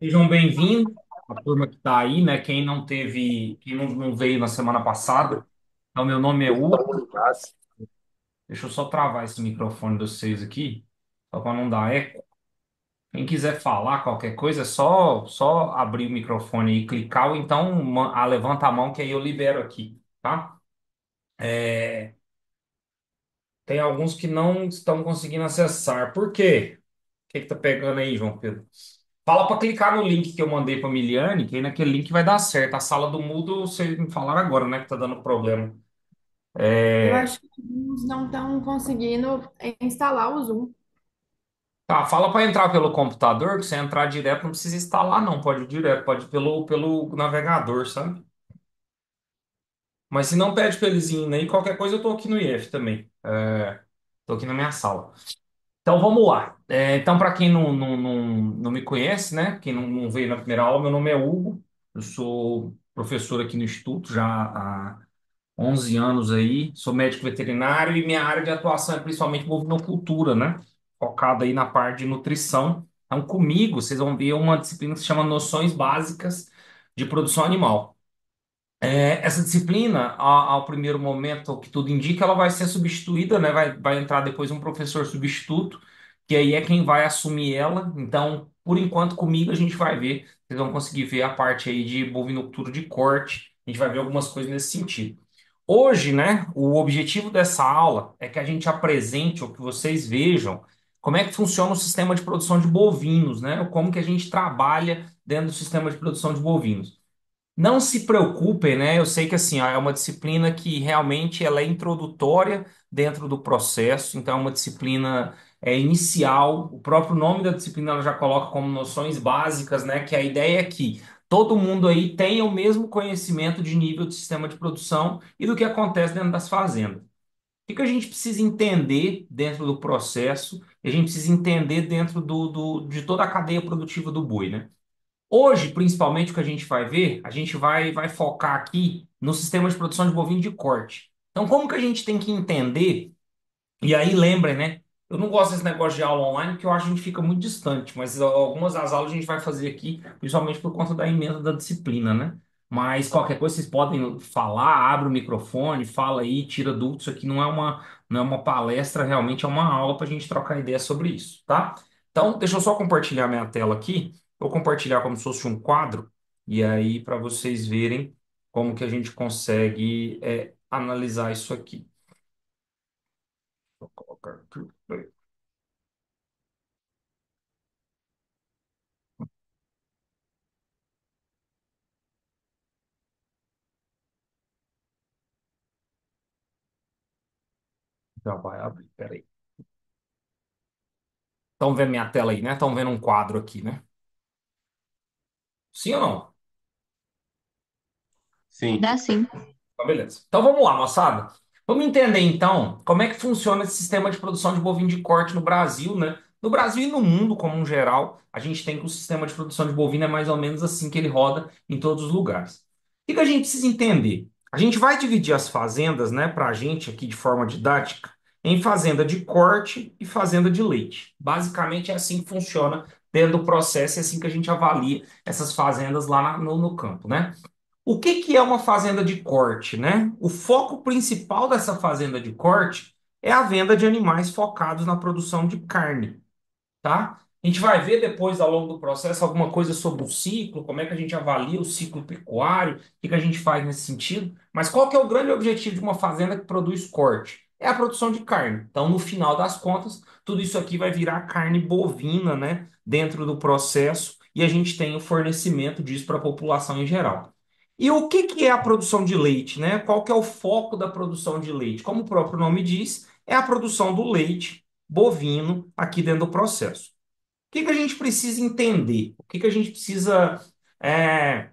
Sejam bem-vindos, a turma que está aí, né? Quem não teve, quem não veio na semana passada. Então, meu nome é Hugo. Deixa eu só travar esse microfone de vocês aqui, só para não dar eco. Quem quiser falar qualquer coisa, é só abrir o microfone e clicar, ou então levanta a mão que aí eu libero aqui, tá? Tem alguns que não estão conseguindo acessar. Por quê? O que que tá pegando aí, João Pedro? Fala para clicar no link que eu mandei para Miliane, que aí naquele link vai dar certo. A sala do Moodle, vocês me falaram agora, né, que tá dando problema. Eu É, acho que alguns não estão conseguindo instalar o Zoom. tá, fala para entrar pelo computador, que você entrar direto não precisa instalar, não. Pode ir direto, pode ir pelo navegador, sabe? Mas se não pede para eles irem aí, qualquer coisa eu tô aqui no IF também. Tô aqui na minha sala. Então vamos lá. Então, para quem não me conhece, né? Quem não veio na primeira aula, meu nome é Hugo. Eu sou professor aqui no Instituto já há 11 anos aí. Sou médico veterinário e minha área de atuação é principalmente bovinocultura, né? Focada aí na parte de nutrição. Então, comigo, vocês vão ver uma disciplina que se chama Noções Básicas de Produção Animal. Essa disciplina, ao primeiro momento, o que tudo indica, ela vai ser substituída, né? Vai entrar depois um professor substituto, que aí é quem vai assumir ela. Então, por enquanto, comigo a gente vai ver, vocês vão conseguir ver a parte aí de bovinocultura de corte, a gente vai ver algumas coisas nesse sentido. Hoje, né, o objetivo dessa aula é que a gente apresente, ou que vocês vejam, como é que funciona o sistema de produção de bovinos, né? Como que a gente trabalha dentro do sistema de produção de bovinos. Não se preocupem, né? Eu sei que assim, ó, é uma disciplina que realmente ela é introdutória dentro do processo, então é uma disciplina inicial. O próprio nome da disciplina ela já coloca como noções básicas, né? Que a ideia é que todo mundo aí tenha o mesmo conhecimento de nível de sistema de produção e do que acontece dentro das fazendas. O que que a gente precisa entender dentro do processo? A gente precisa entender dentro de toda a cadeia produtiva do boi, né? Hoje, principalmente, o que a gente vai ver, a gente vai focar aqui no sistema de produção de bovino de corte. Então, como que a gente tem que entender e aí lembrem, né? Eu não gosto desse negócio de aula online porque eu acho que a gente fica muito distante, mas algumas das aulas a gente vai fazer aqui, principalmente por conta da emenda da disciplina, né? Mas qualquer coisa vocês podem falar, abre o microfone, fala aí, tira dúvidas. Isso aqui não é uma palestra, realmente é uma aula para a gente trocar ideia sobre isso, tá? Então, deixa eu só compartilhar minha tela aqui. Vou compartilhar como se fosse um quadro, e aí para vocês verem como que a gente consegue analisar isso aqui. Vou colocar aqui. Já vai abrir, peraí. Estão vendo minha tela aí, né? Estão vendo um quadro aqui, né? Sim ou não? Sim. Dá sim. Então, beleza. Então vamos lá, moçada. Vamos entender então como é que funciona esse sistema de produção de bovino de corte no Brasil, né? No Brasil e no mundo como um geral, a gente tem que o sistema de produção de bovino é mais ou menos assim que ele roda em todos os lugares. O que que a gente precisa entender? A gente vai dividir as fazendas, né, para a gente aqui de forma didática, em fazenda de corte e fazenda de leite. Basicamente é assim que funciona dentro do processo, é assim que a gente avalia essas fazendas lá no campo, né? O que que é uma fazenda de corte, né? O foco principal dessa fazenda de corte é a venda de animais focados na produção de carne, tá? A gente vai ver depois, ao longo do processo, alguma coisa sobre o ciclo, como é que a gente avalia o ciclo pecuário, o que que a gente faz nesse sentido. Mas qual que é o grande objetivo de uma fazenda que produz corte? É a produção de carne. Então, no final das contas, tudo isso aqui vai virar carne bovina, né? Dentro do processo, e a gente tem o fornecimento disso para a população em geral. E o que que é a produção de leite, né? Qual que é o foco da produção de leite? Como o próprio nome diz, é a produção do leite bovino aqui dentro do processo. O que que a gente precisa entender? O que que a gente precisa é,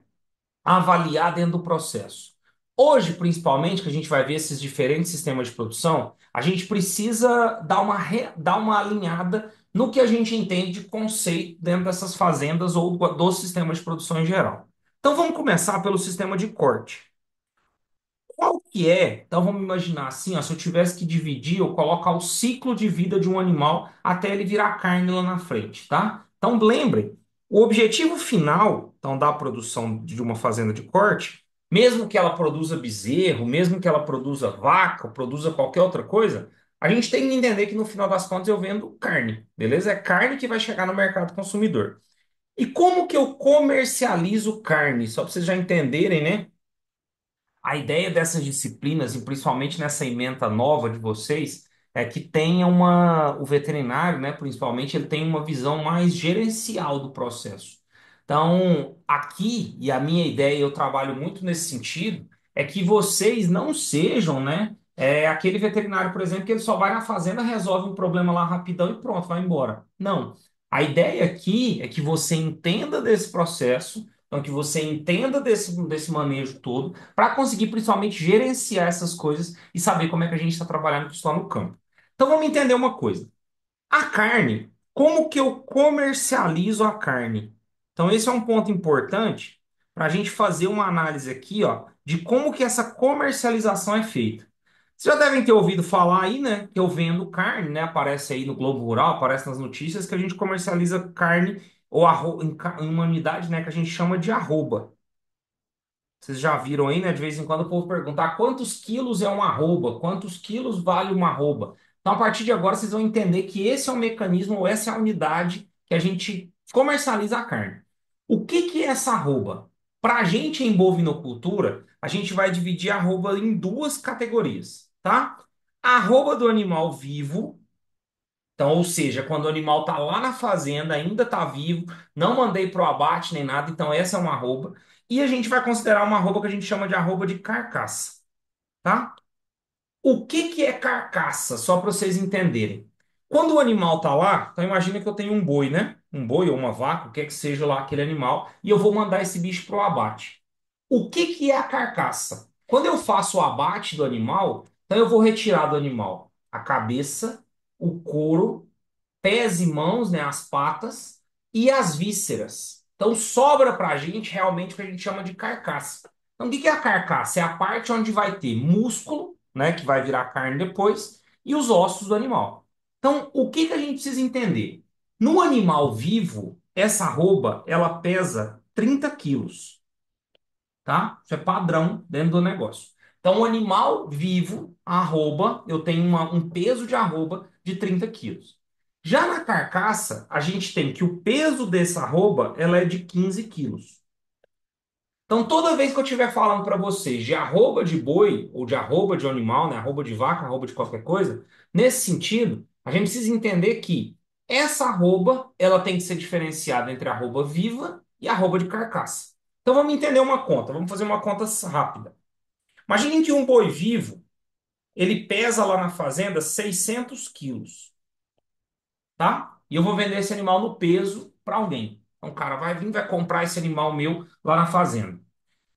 avaliar dentro do processo? Hoje, principalmente, que a gente vai ver esses diferentes sistemas de produção, a gente precisa dar uma alinhada no que a gente entende de conceito dentro dessas fazendas ou do sistema de produção em geral. Então, vamos começar pelo sistema de corte. Qual que é? Então vamos imaginar assim, ó, se eu tivesse que dividir ou colocar o ciclo de vida de um animal até ele virar carne lá na frente, tá? Então, lembrem, o objetivo final, então, da produção de uma fazenda de corte, mesmo que ela produza bezerro, mesmo que ela produza vaca, produza qualquer outra coisa, a gente tem que entender que no final das contas eu vendo carne, beleza? É carne que vai chegar no mercado consumidor. E como que eu comercializo carne? Só para vocês já entenderem, né? A ideia dessas disciplinas, e principalmente nessa ementa nova de vocês, é que tenha o veterinário, né, principalmente, ele tem uma visão mais gerencial do processo. Então, aqui, e a minha ideia, eu trabalho muito nesse sentido, é que vocês não sejam, né, aquele veterinário, por exemplo, que ele só vai na fazenda, resolve um problema lá rapidão e pronto, vai embora. Não. A ideia aqui é que você entenda desse processo, então que você entenda desse manejo todo, para conseguir principalmente gerenciar essas coisas e saber como é que a gente está trabalhando isso lá no campo. Então vamos entender uma coisa. A carne, como que eu comercializo a carne? Então esse é um ponto importante para a gente fazer uma análise aqui, ó, de como que essa comercialização é feita. Vocês já devem ter ouvido falar aí, né, que eu vendo carne, né? Aparece aí no Globo Rural, aparece nas notícias que a gente comercializa carne ou em uma unidade, né, que a gente chama de arroba. Vocês já viram aí, né? De vez em quando o povo pergunta: "Ah, quantos quilos é uma arroba? Quantos quilos vale uma arroba?" Então, a partir de agora, vocês vão entender que esse é o mecanismo, ou essa é a unidade que a gente comercializa a carne. O que que é essa arroba? Para a gente em bovinocultura, a gente vai dividir a arroba em duas categorias, tá? A arroba do animal vivo, então, ou seja, quando o animal está lá na fazenda, ainda está vivo, não mandei para o abate nem nada, então essa é uma arroba. E a gente vai considerar uma arroba que a gente chama de arroba de carcaça, tá? O que que é carcaça? Só para vocês entenderem. Quando o animal está lá, então imagina que eu tenho um boi, né? Um boi ou uma vaca, o que é que seja lá aquele animal, e eu vou mandar esse bicho para o abate. O que que é a carcaça? Quando eu faço o abate do animal, então eu vou retirar do animal a cabeça, o couro, pés e mãos, né, as patas e as vísceras. Então sobra para a gente realmente o que a gente chama de carcaça. Então o que que é a carcaça? É a parte onde vai ter músculo, né, que vai virar carne depois, e os ossos do animal. Então o que que a gente precisa entender? No animal vivo, essa arroba, ela pesa 30 quilos, tá? Isso é padrão dentro do negócio. Então, o animal vivo, arroba, eu tenho um peso de arroba de 30 quilos. Já na carcaça, a gente tem que o peso dessa arroba, ela é de 15 quilos. Então, toda vez que eu estiver falando para vocês de arroba de boi, ou de arroba de animal, né, arroba de vaca, arroba de qualquer coisa, nesse sentido, a gente precisa entender que essa arroba, ela tem que ser diferenciada entre a arroba viva e a arroba de carcaça. Então, vamos entender uma conta, vamos fazer uma conta rápida. Imaginem que um boi vivo, ele pesa lá na fazenda 600 quilos, tá? E eu vou vender esse animal no peso para alguém. Então, o cara vai vir, vai comprar esse animal meu lá na fazenda.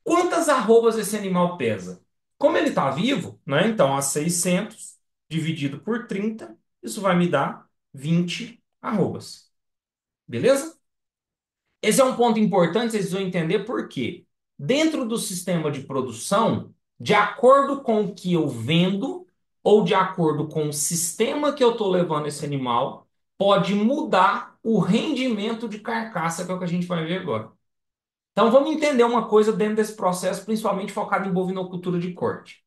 Quantas arrobas esse animal pesa? Como ele está vivo, né? Então, a 600 dividido por 30, isso vai me dar 20 arrobas. Beleza? Esse é um ponto importante, vocês vão entender por quê. Dentro do sistema de produção, de acordo com o que eu vendo, ou de acordo com o sistema que eu estou levando esse animal, pode mudar o rendimento de carcaça, que é o que a gente vai ver agora. Então vamos entender uma coisa dentro desse processo, principalmente focado em bovinocultura de corte.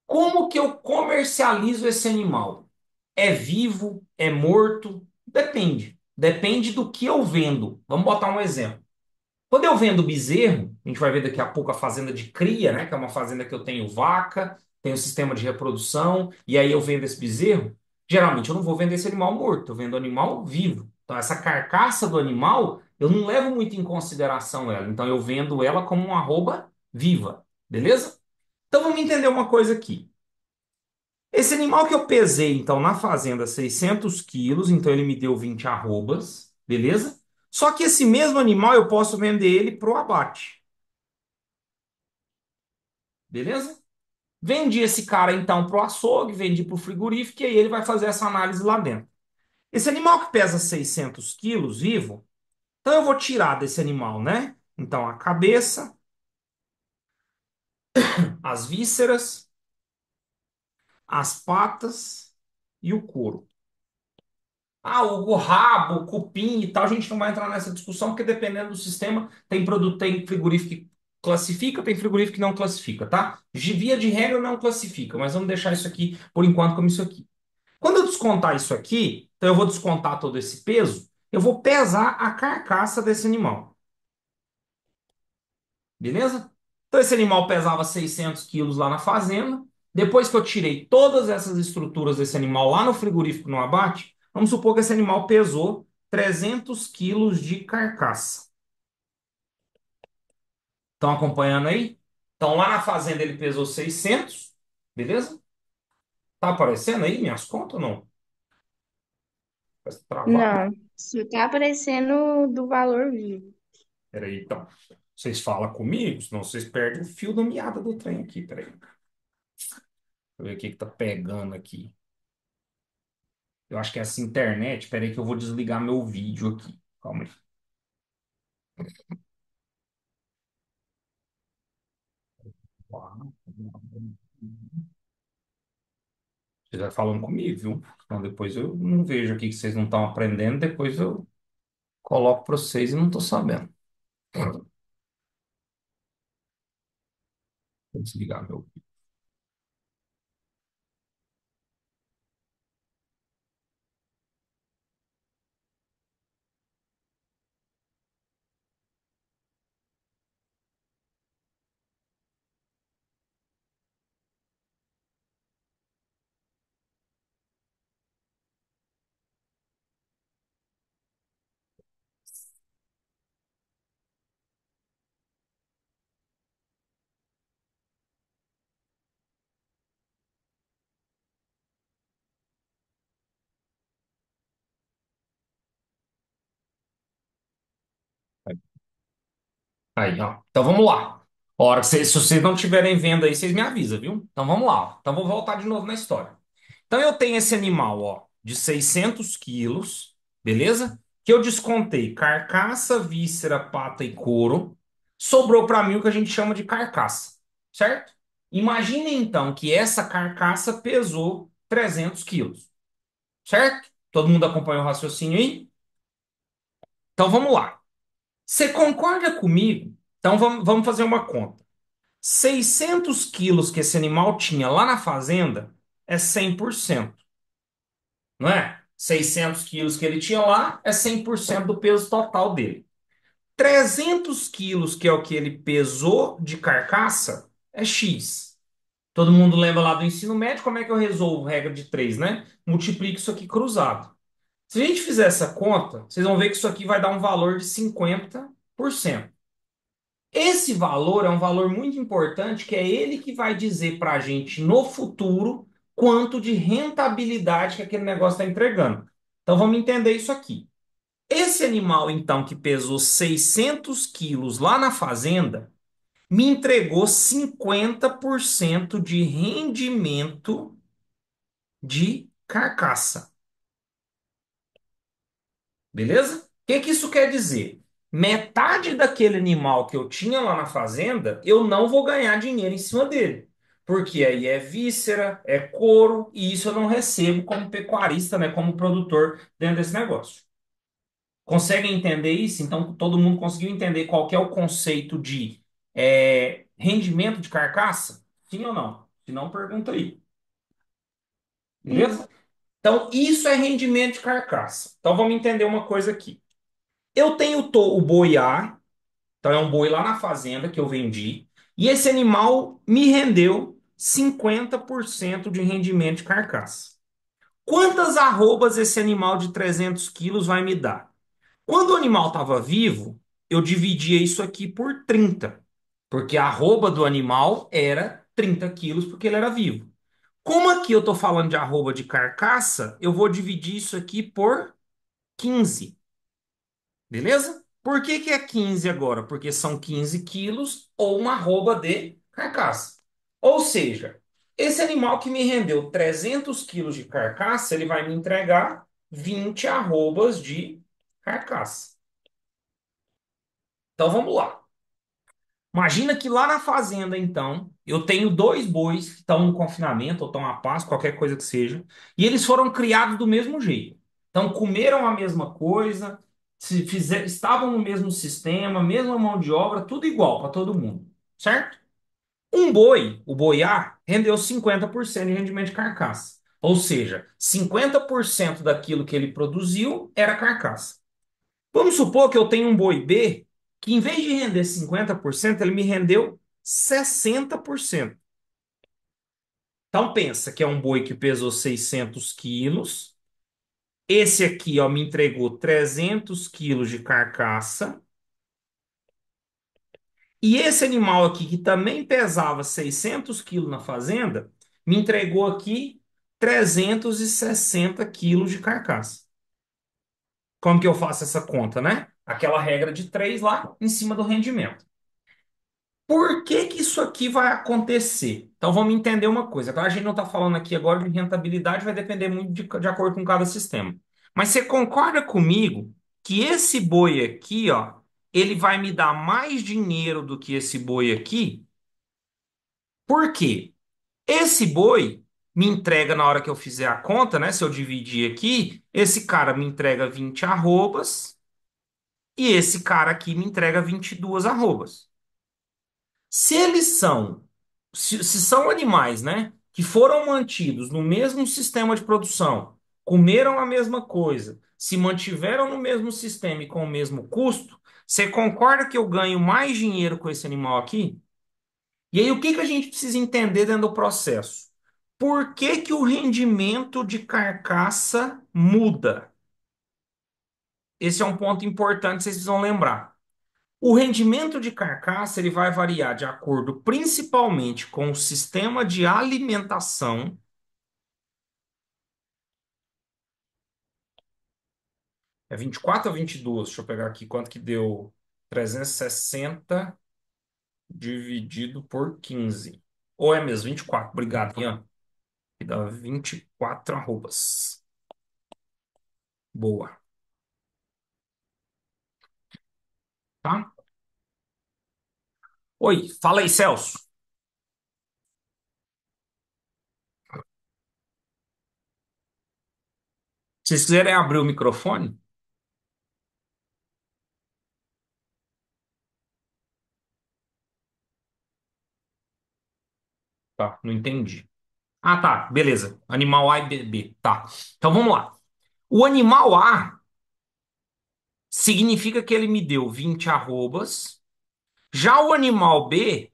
Como que eu comercializo esse animal? É vivo? É morto? Depende. Depende do que eu vendo. Vamos botar um exemplo. Quando eu vendo bezerro, a gente vai ver daqui a pouco a fazenda de cria, né? Que é uma fazenda que eu tenho vaca, tenho sistema de reprodução, e aí eu vendo esse bezerro. Geralmente eu não vou vender esse animal morto, eu vendo animal vivo. Então, essa carcaça do animal, eu não levo muito em consideração ela. Então, eu vendo ela como uma arroba viva, beleza? Então, vamos entender uma coisa aqui. Esse animal que eu pesei, então, na fazenda, 600 quilos, então ele me deu 20 arrobas, beleza? Só que esse mesmo animal eu posso vender ele para o abate, beleza? Vendi esse cara, então, para o açougue, vendi para o frigorífico, e aí ele vai fazer essa análise lá dentro. Esse animal que pesa 600 quilos vivo, então eu vou tirar desse animal, né? Então, a cabeça, as vísceras, as patas e o couro. o rabo, o cupim e tal, a gente não vai entrar nessa discussão, porque dependendo do sistema, tem produto, tem frigorífico que classifica, tem frigorífico que não classifica, tá? De via de regra não classifica, mas vamos deixar isso aqui por enquanto como isso aqui. Quando eu descontar isso aqui, então eu vou descontar todo esse peso, eu vou pesar a carcaça desse animal, beleza? Então esse animal pesava 600 quilos lá na fazenda. Depois que eu tirei todas essas estruturas desse animal lá no frigorífico no abate, vamos supor que esse animal pesou 300 quilos de carcaça. Estão acompanhando aí? Então lá na fazenda ele pesou 600, beleza? Tá aparecendo aí minhas contas ou não? Vai travar. Não, só tá aparecendo do valor vivo. Peraí, então. Vocês falam comigo, senão vocês perdem o fio da meada do trem aqui. Peraí. Deixa eu ver o que que tá pegando aqui. Eu acho que é essa internet. Peraí que eu vou desligar meu vídeo aqui. Calma aí. Vocês vai falando comigo, viu? Então depois eu não vejo aqui que vocês não estão aprendendo. Depois eu coloco para vocês e não estou sabendo. Vou desligar meu vídeo. Aí, ó. Então vamos lá. A hora que vocês, se vocês não estiverem vendo aí, vocês me avisam, viu? Então vamos lá. Então vou voltar de novo na história. Então eu tenho esse animal, ó, de 600 quilos, beleza? Que eu descontei carcaça, víscera, pata e couro. Sobrou para mim o que a gente chama de carcaça, certo? Imagine então que essa carcaça pesou 300 quilos, certo? Todo mundo acompanhou o raciocínio aí? Então vamos lá. Você concorda comigo? Então vamos fazer uma conta. 600 quilos que esse animal tinha lá na fazenda é 100%, não é? 600 quilos que ele tinha lá é 100% do peso total dele. 300 quilos, que é o que ele pesou de carcaça, é X. Todo mundo lembra lá do ensino médio, como é que eu resolvo regra de 3, né? Multiplica isso aqui cruzado. Se a gente fizer essa conta, vocês vão ver que isso aqui vai dar um valor de 50%. Esse valor é um valor muito importante, que é ele que vai dizer para a gente no futuro quanto de rentabilidade que aquele negócio está entregando. Então vamos entender isso aqui. Esse animal, então, que pesou 600 quilos lá na fazenda, me entregou 50% de rendimento de carcaça. Beleza? O que que isso quer dizer? Metade daquele animal que eu tinha lá na fazenda, eu não vou ganhar dinheiro em cima dele. Porque aí é víscera, é couro, e isso eu não recebo como pecuarista, né, como produtor dentro desse negócio. Conseguem entender isso? Então, todo mundo conseguiu entender qual que é o conceito de rendimento de carcaça? Sim ou não? Se não, pergunta aí. Sim. Beleza? Então, isso é rendimento de carcaça. Então, vamos entender uma coisa aqui. Eu tenho o boi A, então é um boi lá na fazenda que eu vendi, e esse animal me rendeu 50% de rendimento de carcaça. Quantas arrobas esse animal de 300 quilos vai me dar? Quando o animal estava vivo, eu dividia isso aqui por 30, porque a arroba do animal era 30 quilos, porque ele era vivo. Como aqui eu estou falando de arroba de carcaça, eu vou dividir isso aqui por 15. Beleza? Por que que é 15 agora? Porque são 15 quilos ou uma arroba de carcaça. Ou seja, esse animal que me rendeu 300 quilos de carcaça, ele vai me entregar 20 arrobas de carcaça. Então vamos lá. Imagina que lá na fazenda, então, eu tenho dois bois que estão no confinamento ou estão a paz, qualquer coisa que seja, e eles foram criados do mesmo jeito. Então, comeram a mesma coisa, estavam no mesmo sistema, mesma mão de obra, tudo igual para todo mundo, certo? Um boi, o boi A, rendeu 50% de rendimento de carcaça. Ou seja, 50% daquilo que ele produziu era carcaça. Vamos supor que eu tenho um boi B que, em vez de render 50%, ele me rendeu 60%. Então, pensa que é um boi que pesou 600 quilos. Esse aqui, ó, me entregou 300 quilos de carcaça. E esse animal aqui, que também pesava 600 quilos na fazenda, me entregou aqui 360 quilos de carcaça. Como que eu faço essa conta, né? Aquela regra de 3 lá em cima do rendimento. Por que que isso aqui vai acontecer? Então vamos entender uma coisa. Claro, a gente não está falando aqui agora de rentabilidade, vai depender muito de acordo com cada sistema. Mas você concorda comigo que esse boi aqui, ó, ele vai me dar mais dinheiro do que esse boi aqui? Por quê? Esse boi me entrega na hora que eu fizer a conta, né? Se eu dividir aqui, esse cara me entrega 20 arrobas e esse cara aqui me entrega 22 arrobas. Se eles são, se são animais, né, que foram mantidos no mesmo sistema de produção, comeram a mesma coisa, se mantiveram no mesmo sistema e com o mesmo custo, você concorda que eu ganho mais dinheiro com esse animal aqui? E aí, o que que a gente precisa entender dentro do processo? Por que que o rendimento de carcaça muda? Esse é um ponto importante que vocês precisam lembrar. O rendimento de carcaça ele vai variar de acordo principalmente com o sistema de alimentação. É 24 ou 22? Deixa eu pegar aqui quanto que deu 360 dividido por 15. Ou é mesmo 24? Obrigado, Ian. Que dá 24 arrobas. Boa, tá? Oi, fala aí, Celso. Se vocês quiserem abrir o microfone, tá? Não entendi. Ah, tá, beleza. Animal A e B. Tá. Então vamos lá. O animal A significa que ele me deu 20 arrobas. Já o animal B,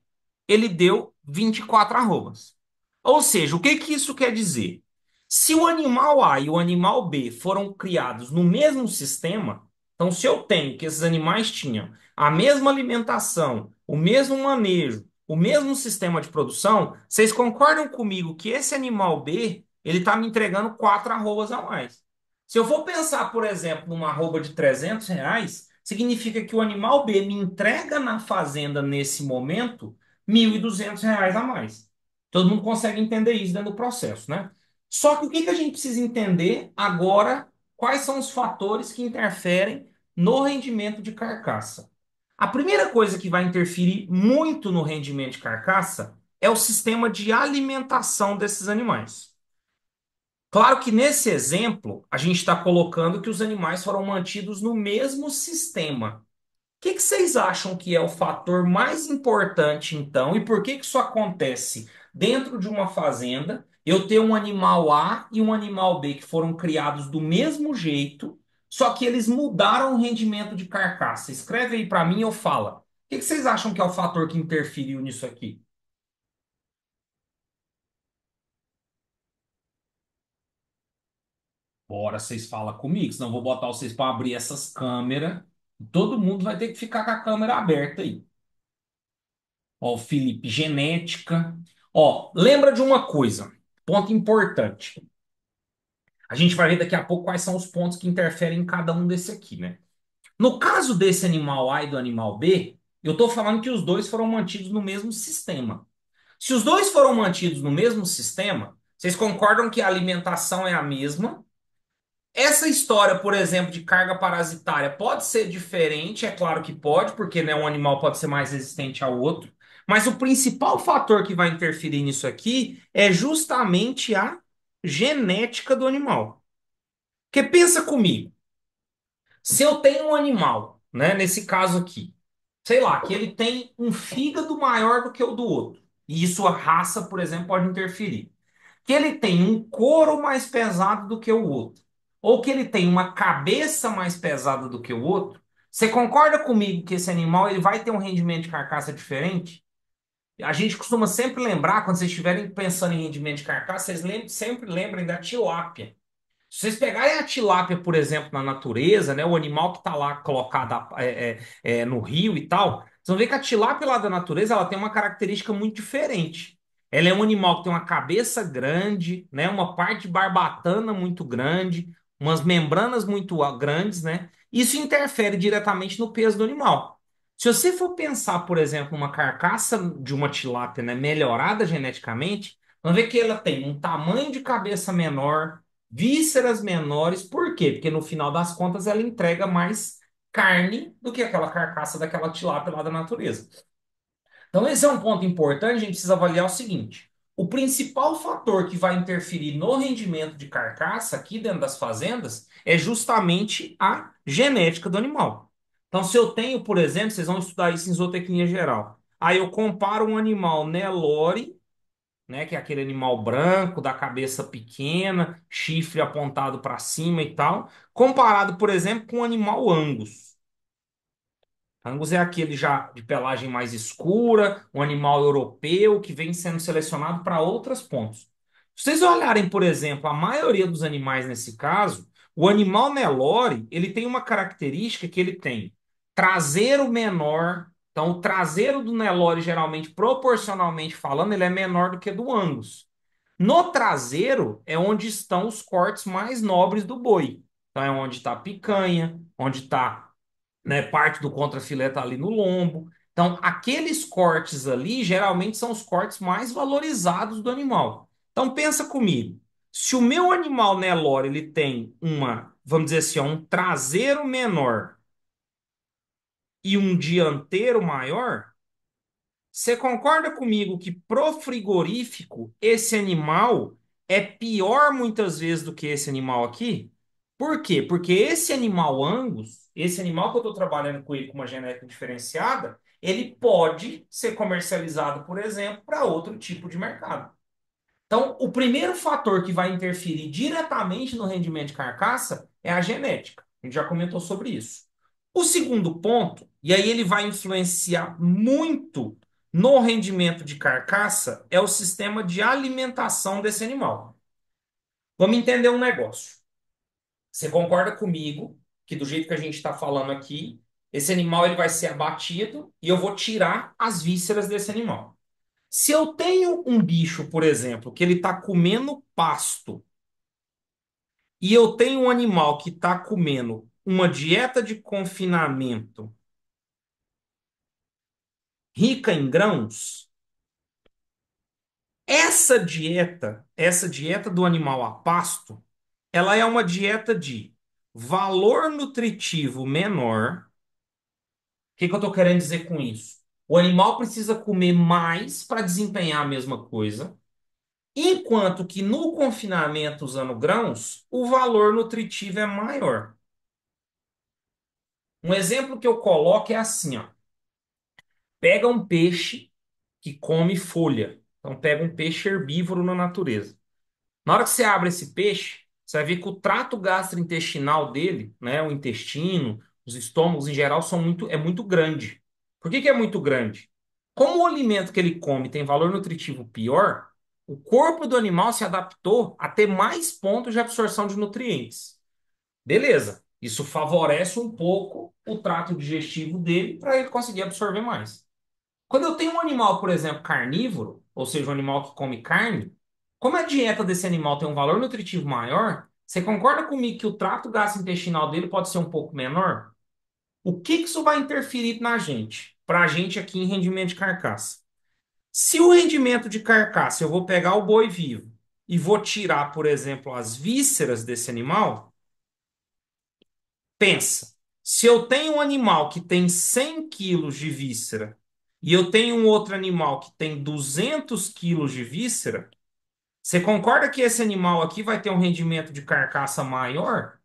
ele deu 24 arrobas. Ou seja, o que que isso quer dizer? Se o animal A e o animal B foram criados no mesmo sistema, então se eu tenho que esses animais tinham a mesma alimentação, o mesmo manejo, o mesmo sistema de produção, vocês concordam comigo que esse animal B, ele está me entregando 4 arrobas a mais? Se eu for pensar, por exemplo, numa arroba de R$ 300, significa que o animal B me entrega na fazenda nesse momento R$ 1.200 a mais. Todo mundo consegue entender isso dentro do processo, né? Só que o que que a gente precisa entender agora? Quais são os fatores que interferem no rendimento de carcaça? A primeira coisa que vai interferir muito no rendimento de carcaça é o sistema de alimentação desses animais. Claro que nesse exemplo, a gente está colocando que os animais foram mantidos no mesmo sistema. O que que vocês acham que é o fator mais importante, então, e por que que isso acontece dentro de uma fazenda? Eu ter um animal A e um animal B que foram criados do mesmo jeito, só que eles mudaram o rendimento de carcaça. Escreve aí para mim ou fala. O que que vocês acham que é o fator que interferiu nisso aqui? Bora, vocês falam comigo, senão eu vou botar vocês para abrir essas câmeras. Todo mundo vai ter que ficar com a câmera aberta aí. Ó, Felipe, genética. Ó, lembra de uma coisa, ponto importante. A gente vai ver daqui a pouco quais são os pontos que interferem em cada um desse aqui, né? No caso desse animal A e do animal B, eu estou falando que os dois foram mantidos no mesmo sistema. Se os dois foram mantidos no mesmo sistema, vocês concordam que a alimentação é a mesma? Essa história, por exemplo, de carga parasitária pode ser diferente, é claro que pode, porque né, um animal pode ser mais resistente ao outro, mas o principal fator que vai interferir nisso aqui é justamente a genética do animal. Porque pensa comigo, se eu tenho um animal, né, nesse caso aqui, sei lá, que ele tem um fígado maior do que o do outro, e isso a raça, por exemplo, pode interferir. Que ele tem um couro mais pesado do que o outro, ou que ele tem uma cabeça mais pesada do que o outro, você concorda comigo que esse animal ele vai ter um rendimento de carcaça diferente? A gente costuma sempre lembrar, quando vocês estiverem pensando em rendimento de carcaça, sempre lembrem da tilápia. Se vocês pegarem a tilápia, por exemplo, na natureza, né, o animal que está lá colocado no rio e tal, vocês vão ver que a tilápia lá da natureza ela tem uma característica muito diferente. Ela é um animal que tem uma cabeça grande, né, uma parte barbatana muito grande, umas membranas muito grandes, né? Isso interfere diretamente no peso do animal. Se você for pensar, por exemplo, uma carcaça de uma tilápia, né, melhorada geneticamente, vamos ver que ela tem um tamanho de cabeça menor, vísceras menores, por quê? Porque no final das contas ela entrega mais carne do que aquela carcaça daquela tilápia lá da natureza. Então, esse é um ponto importante, a gente precisa avaliar o seguinte: o principal fator que vai interferir no rendimento de carcaça aqui dentro das fazendas é justamente a genética do animal. Então, se eu tenho, por exemplo, vocês vão estudar isso em zootecnia geral. Aí eu comparo um animal Nelore, né, que é aquele animal branco, da cabeça pequena, chifre apontado para cima e tal, comparado, por exemplo, com o animal Angus. Angus é aquele já de pelagem mais escura, um animal europeu que vem sendo selecionado para outros pontos. Se vocês olharem, por exemplo, a maioria dos animais nesse caso, o animal Nelore, ele tem uma característica que ele tem traseiro menor. Então, o traseiro do Nelore, geralmente, proporcionalmente falando, ele é menor do que do Angus. No traseiro é onde estão os cortes mais nobres do boi. Então, é onde está a picanha, onde está, né, parte do contrafilé tá ali no lombo. Então, aqueles cortes ali geralmente são os cortes mais valorizados do animal. Então, pensa comigo. Se o meu animal Nelore ele tem uma, vamos dizer assim, ó, um traseiro menor e um dianteiro maior, você concorda comigo que pro frigorífico esse animal é pior muitas vezes do que esse animal aqui? Por quê? Porque esse animal Angus, esse animal que eu estou trabalhando com ele com uma genética diferenciada, ele pode ser comercializado, por exemplo, para outro tipo de mercado. Então, o primeiro fator que vai interferir diretamente no rendimento de carcaça é a genética. A gente já comentou sobre isso. O segundo ponto, e aí ele vai influenciar muito no rendimento de carcaça, é o sistema de alimentação desse animal. Vamos entender um negócio. Você concorda comigo que do jeito que a gente está falando aqui, esse animal ele vai ser abatido e eu vou tirar as vísceras desse animal. Se eu tenho um bicho, por exemplo, que ele está comendo pasto e eu tenho um animal que está comendo uma dieta de confinamento rica em grãos, essa dieta do animal a pasto, ela é uma dieta de valor nutritivo menor. O que que eu estou querendo dizer com isso? O animal precisa comer mais para desempenhar a mesma coisa. Enquanto que no confinamento usando grãos, o valor nutritivo é maior. Um exemplo que eu coloco é assim, ó. Pega um peixe que come folha. Então pega um peixe herbívoro na natureza. Na hora que você abre esse peixe, você vai ver que o trato gastrointestinal dele, né, o intestino, os estômagos em geral é muito grande. Por que que é muito grande? Como o alimento que ele come tem valor nutritivo pior, o corpo do animal se adaptou a ter mais pontos de absorção de nutrientes. Beleza. Isso favorece um pouco o trato digestivo dele para ele conseguir absorver mais. Quando eu tenho um animal, por exemplo, carnívoro, ou seja, um animal que come carne, como a dieta desse animal tem um valor nutritivo maior, você concorda comigo que o trato gastrointestinal dele pode ser um pouco menor? O que que isso vai interferir na gente? Para a gente aqui em rendimento de carcaça. Se o rendimento de carcaça, eu vou pegar o boi vivo e vou tirar, por exemplo, as vísceras desse animal, pensa, se eu tenho um animal que tem 100 quilos de víscera e eu tenho um outro animal que tem 200 quilos de víscera, você concorda que esse animal aqui vai ter um rendimento de carcaça maior?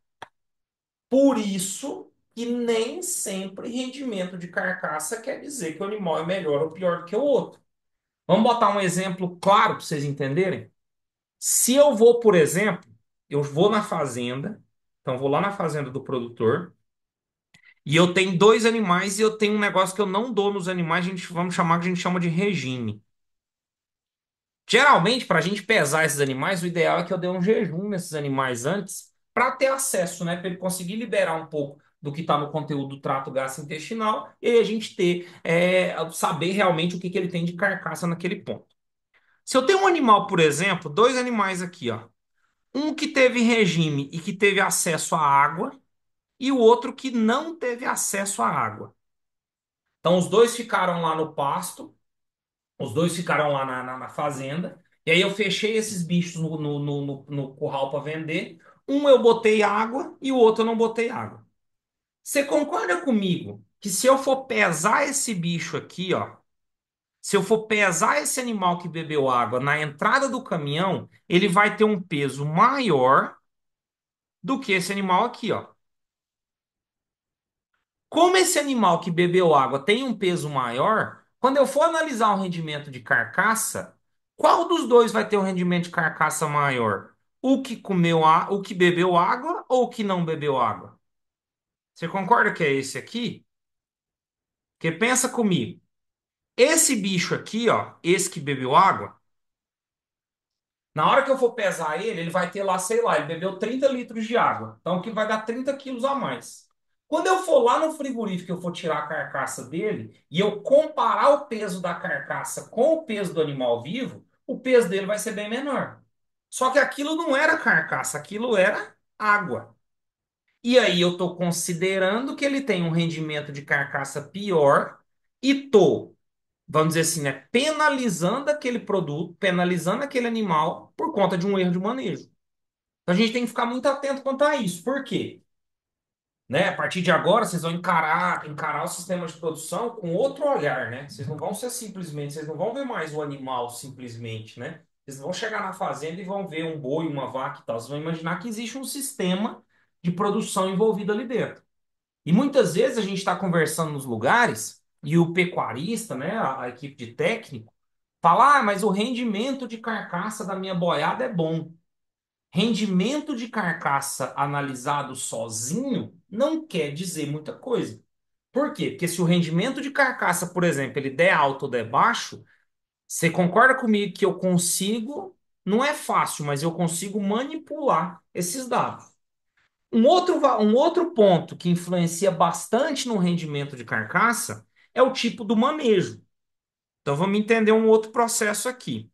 Por isso que nem sempre rendimento de carcaça quer dizer que o animal é melhor ou pior do que o outro. Vamos botar um exemplo claro para vocês entenderem? Se eu vou, por exemplo, eu vou na fazenda, então eu vou lá na fazenda do produtor, e eu tenho dois animais e eu tenho um negócio que eu não dou nos animais, vamos chamar que a gente chama de regime. Geralmente, para a gente pesar esses animais, o ideal é que eu dê um jejum nesses animais antes, para ter acesso, né? Para ele conseguir liberar um pouco do que está no conteúdo do trato gastrointestinal e aí a gente ter, saber realmente o que que ele tem de carcaça naquele ponto. Se eu tenho um animal, por exemplo, dois animais aqui, ó. Um que teve regime e que teve acesso à água, e o outro que não teve acesso à água. Então, os dois ficaram lá no pasto, os dois ficaram lá na fazenda, e aí eu fechei esses bichos no curral para vender. Um eu botei água e o outro eu não botei água. Você concorda comigo que se eu for pesar esse bicho aqui, ó, se eu for pesar esse animal que bebeu água na entrada do caminhão, ele vai ter um peso maior do que esse animal aqui, ó. Como esse animal que bebeu água tem um peso maior, quando eu for analisar o rendimento de carcaça, qual dos dois vai ter um rendimento de carcaça maior? O que bebeu água ou o que não bebeu água? Você concorda que é esse aqui? Porque pensa comigo. Esse bicho aqui, ó, esse que bebeu água, na hora que eu for pesar ele, ele vai ter lá, sei lá, ele bebeu 30 litros de água. Então, que vai dar 30 quilos a mais. Quando eu for lá no frigorífico, eu for tirar a carcaça dele e eu comparar o peso da carcaça com o peso do animal vivo, o peso dele vai ser bem menor. Só que aquilo não era carcaça, aquilo era água. E aí eu estou considerando que ele tem um rendimento de carcaça pior e tô, vamos dizer assim, né, penalizando aquele produto, penalizando aquele animal por conta de um erro de manejo. Então a gente tem que ficar muito atento quanto a isso. Por quê? Né? A partir de agora, vocês vão encarar o sistema de produção com outro olhar, né? Vocês não vão ser simplesmente, vocês não vão ver mais o animal simplesmente, né? Vocês vão chegar na fazenda e vão ver um boi, uma vaca e tal. Vocês vão imaginar que existe um sistema de produção envolvido ali dentro. E muitas vezes a gente está conversando nos lugares e o pecuarista, né, a equipe de técnico, fala: ah, mas o rendimento de carcaça da minha boiada é bom. Rendimento de carcaça analisado sozinho não quer dizer muita coisa. Por quê? Porque se o rendimento de carcaça, por exemplo, ele der alto ou der baixo, você concorda comigo que eu consigo, não é fácil, mas eu consigo manipular esses dados. Um outro ponto que influencia bastante no rendimento de carcaça é o tipo do manejo. Então vamos entender um outro processo aqui.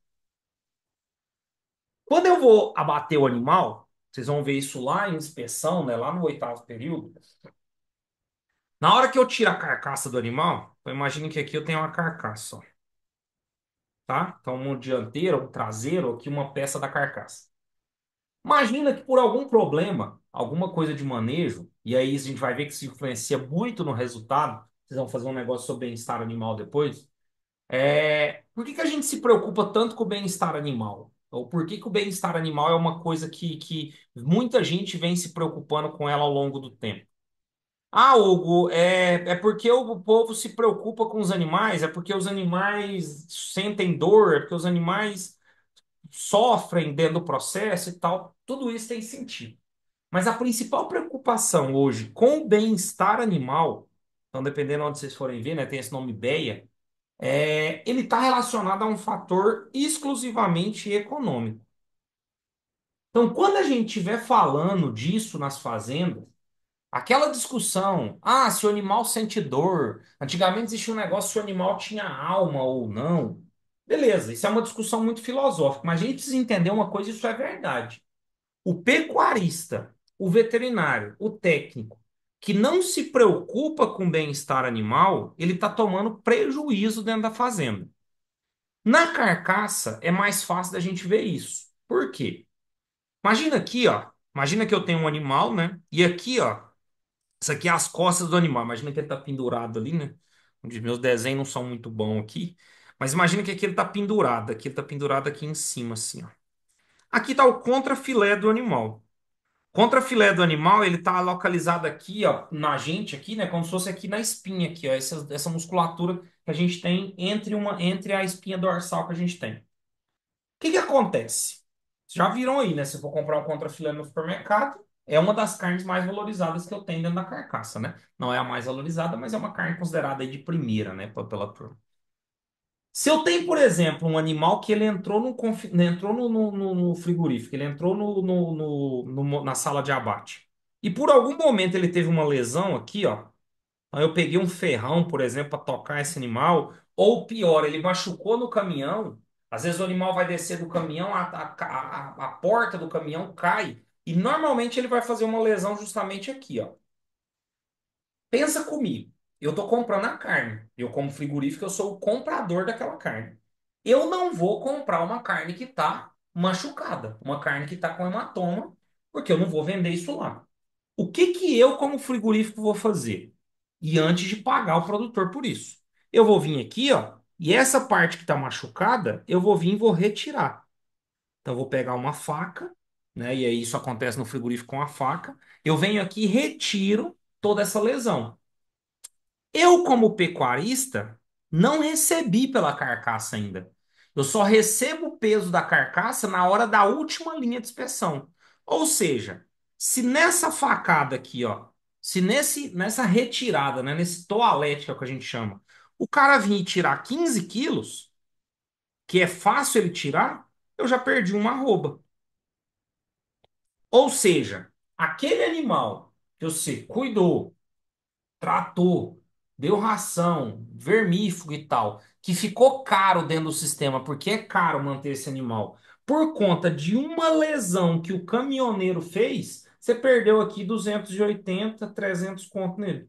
Quando eu vou abater o animal, vocês vão ver isso lá em inspeção, né, lá no oitavo período. Na hora que eu tiro a carcaça do animal, então imagine que aqui eu tenho uma carcaça, ó, tá? Então um dianteiro, um traseiro, aqui uma peça da carcaça. Imagina que por algum problema, alguma coisa de manejo, e aí a gente vai ver que isso influencia muito no resultado, vocês vão fazer um negócio sobre bem-estar animal depois. Por que que a gente se preocupa tanto com o bem-estar animal? Ou por que que o bem-estar animal é uma coisa que muita gente vem se preocupando com ela ao longo do tempo? Ah, Hugo, é porque o povo se preocupa com os animais, é porque os animais sentem dor, é porque os animais sofrem dentro do processo e tal. Tudo isso tem sentido. Mas a principal preocupação hoje com o bem-estar animal, então dependendo de onde vocês forem ver, né, tem esse nome BEA, ele está relacionado a um fator exclusivamente econômico. Então, quando a gente estiver falando disso nas fazendas, aquela discussão, ah, se o animal sente dor, antigamente existia um negócio se o animal tinha alma ou não. Beleza, isso é uma discussão muito filosófica, mas a gente precisa entender uma coisa, isso é verdade. O pecuarista, o veterinário, o técnico, que não se preocupa com o bem-estar animal, ele está tomando prejuízo dentro da fazenda. Na carcaça é mais fácil da gente ver isso. Por quê? Imagina aqui, ó. Imagina que eu tenho um animal, né? E aqui, ó, isso aqui é as costas do animal. Imagina que ele tá pendurado ali, né? Onde meus desenhos não são muito bons aqui. Mas imagina que aqui ele tá pendurado. Aqui ele tá pendurado aqui em cima, assim, ó. Aqui tá o contrafilé do animal. Contrafilé do animal, ele tá localizado aqui, ó, na gente aqui, né, como se fosse aqui na espinha aqui, ó, essa musculatura que a gente tem entre a espinha dorsal que a gente tem. O que que acontece? Vocês já viram aí, né? Se for comprar um contrafilé no supermercado, é uma das carnes mais valorizadas que eu tenho dentro da carcaça, né? Não é a mais valorizada, mas é uma carne considerada aí de primeira, né, pela turma. Se eu tenho, por exemplo, um animal que ele entrou entrou no frigorífico, ele entrou na sala de abate, e por algum momento ele teve uma lesão aqui, ó. Aí eu peguei um ferrão, por exemplo, para tocar esse animal, ou pior, ele machucou no caminhão. Às vezes o animal vai descer do caminhão, a porta do caminhão cai, e normalmente ele vai fazer uma lesão justamente aqui, ó. Pensa comigo. Eu estou comprando a carne. Eu, como frigorífico, eu sou o comprador daquela carne. Eu não vou comprar uma carne que está machucada, uma carne que está com hematoma, porque eu não vou vender isso lá. O que que eu, como frigorífico, vou fazer? E antes de pagar o produtor por isso, eu vou vir aqui, ó, e essa parte que está machucada, eu vou vir e vou retirar. Então, eu vou pegar uma faca, né? E aí isso acontece no frigorífico com a faca. Eu venho aqui e retiro toda essa lesão. Eu, como pecuarista, não recebi pela carcaça ainda. Eu só recebo o peso da carcaça na hora da última linha de inspeção. Ou seja, se nessa facada aqui, ó, se nessa retirada, né, nesse toalete, que é o que a gente chama, o cara vir e tirar 15 quilos, que é fácil ele tirar, eu já perdi uma arroba. Ou seja, aquele animal que você cuidou, tratou, deu ração, vermífugo e tal, que ficou caro dentro do sistema, porque é caro manter esse animal, por conta de uma lesão que o caminhoneiro fez, você perdeu aqui 280, 300 conto nele.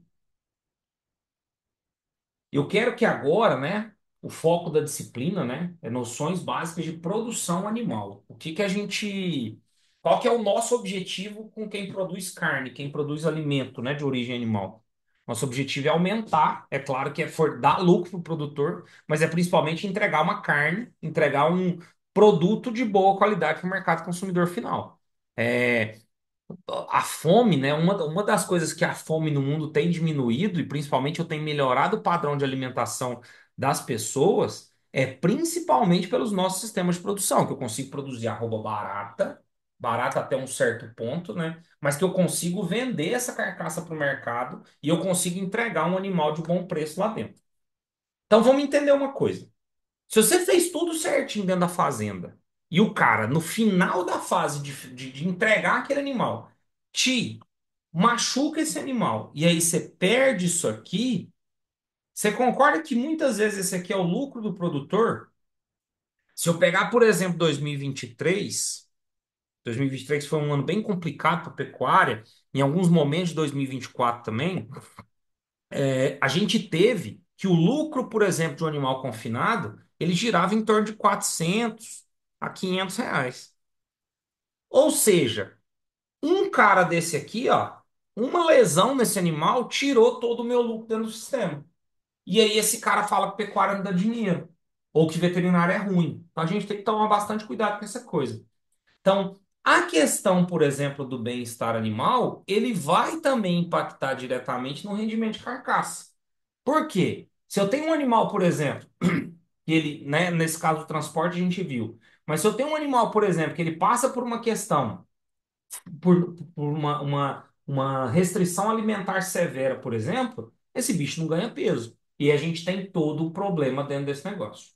Eu quero que agora, né, o foco da disciplina, né, é noções básicas de produção animal. O que que a gente, qual que é o nosso objetivo com quem produz carne, quem produz alimento, né, de origem animal? Nosso objetivo é aumentar, é claro que é for dar lucro para o produtor, mas é principalmente entregar uma carne, entregar um produto de boa qualidade para o mercado consumidor final. É, a fome, né? Uma das coisas que a fome no mundo tem diminuído, e principalmente eu tenho melhorado o padrão de alimentação das pessoas, é principalmente pelos nossos sistemas de produção, que eu consigo produzir arroba barata, barata até um certo ponto, né? Mas que eu consigo vender essa carcaça para o mercado e eu consigo entregar um animal de bom preço lá dentro. Então vamos entender uma coisa. Se você fez tudo certinho dentro da fazenda e o cara, no final da fase de entregar aquele animal, te machuca esse animal e aí você perde isso aqui, você concorda que muitas vezes esse aqui é o lucro do produtor? Se eu pegar, por exemplo, 2023 foi um ano bem complicado para a pecuária, em alguns momentos de 2024 também, a gente teve que o lucro, por exemplo, de um animal confinado, ele girava em torno de 400 a 500 reais. Ou seja, um cara desse aqui, ó, uma lesão nesse animal tirou todo o meu lucro dentro do sistema. E aí esse cara fala que pecuária não dá dinheiro, ou que veterinário é ruim. Então a gente tem que tomar bastante cuidado com essa coisa. Então, a questão, por exemplo, do bem-estar animal, ele vai também impactar diretamente no rendimento de carcaça. Por quê? Se eu tenho um animal, por exemplo, que ele, né, nesse caso do transporte a gente viu, mas se eu tenho um animal, por exemplo, que ele passa por uma questão, por uma restrição alimentar severa, por exemplo, esse bicho não ganha peso. E a gente tem todo o problema dentro desse negócio.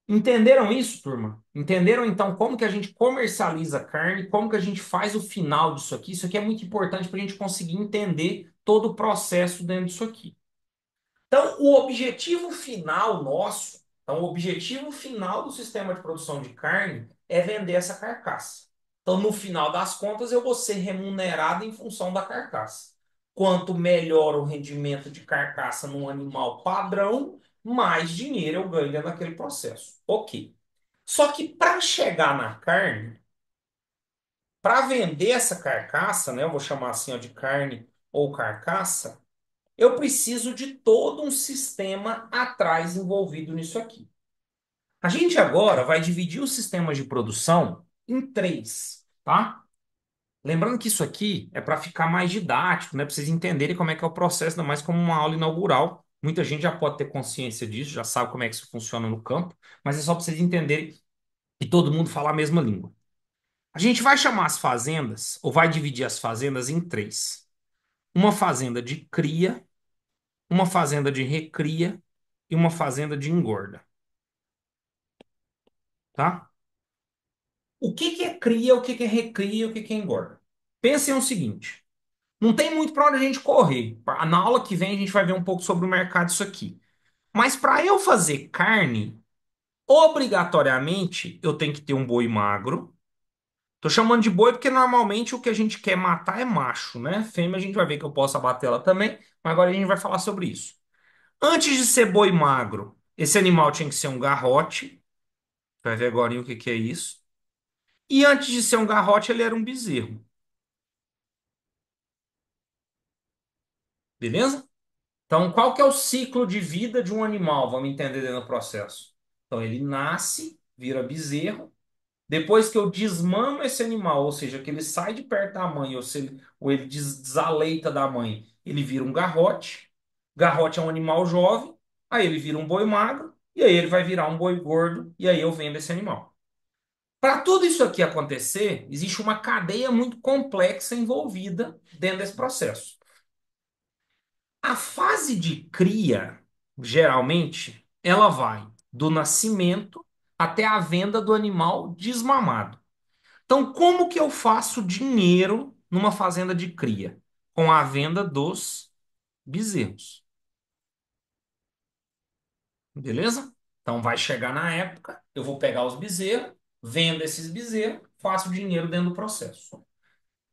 Entenderam isso, turma? Entenderam então como que a gente comercializa a carne, como que a gente faz o final disso aqui? Isso aqui é muito importante para a gente conseguir entender todo o processo dentro disso aqui. Então, o objetivo final nosso, então, o objetivo final do sistema de produção de carne é vender essa carcaça. Então, no final das contas, eu vou ser remunerado em função da carcaça. Quanto melhor o rendimento de carcaça num animal padrão, mais dinheiro eu ganho dentro daquele processo. Ok. Só que para chegar na carne, para vender essa carcaça, né, eu vou chamar assim ó, de carne ou carcaça, eu preciso de todo um sistema atrás envolvido nisso aqui. A gente agora vai dividir os sistemas de produção em três, tá? Lembrando que isso aqui é para ficar mais didático, né? Para vocês entenderem como é que é o processo, ainda mais como uma aula inaugural. Muita gente já pode ter consciência disso, já sabe como é que isso funciona no campo, mas é só para vocês entenderem e todo mundo falar a mesma língua. A gente vai chamar as fazendas, ou vai dividir as fazendas em três: uma fazenda de cria, uma fazenda de recria e uma fazenda de engorda, tá? O que que é cria, o que que é recria, o que que é engorda? Pensem o seguinte: não tem muito para onde a gente correr. Na aula que vem a gente vai ver um pouco sobre o mercado disso aqui. Mas para eu fazer carne, obrigatoriamente eu tenho que ter um boi magro. Tô chamando de boi porque normalmente o que a gente quer matar é macho, né? Fêmea a gente vai ver que eu posso abater ela também, mas agora a gente vai falar sobre isso. Antes de ser boi magro, esse animal tinha que ser um garrote. Vai ver agora o que que é isso. E antes de ser um garrote, ele era um bezerro. Beleza? Então, qual que é o ciclo de vida de um animal? Vamos entender dentro do processo. Então, ele nasce, vira bezerro. Depois que eu desmamo esse animal, ou seja, que ele sai de perto da mãe, ou ele desaleita da mãe, ele vira um garrote. Garrote é um animal jovem, aí ele vira um boi magro, e aí ele vai virar um boi gordo, e aí eu vendo esse animal. Para tudo isso aqui acontecer, existe uma cadeia muito complexa envolvida dentro desse processo. A fase de cria, geralmente, ela vai do nascimento até a venda do animal desmamado. Então, como que eu faço dinheiro numa fazenda de cria? Com a venda dos bezerros. Beleza? Então, vai chegar na época, eu vou pegar os bezerros, vendo esses bezerros, faço dinheiro dentro do processo. O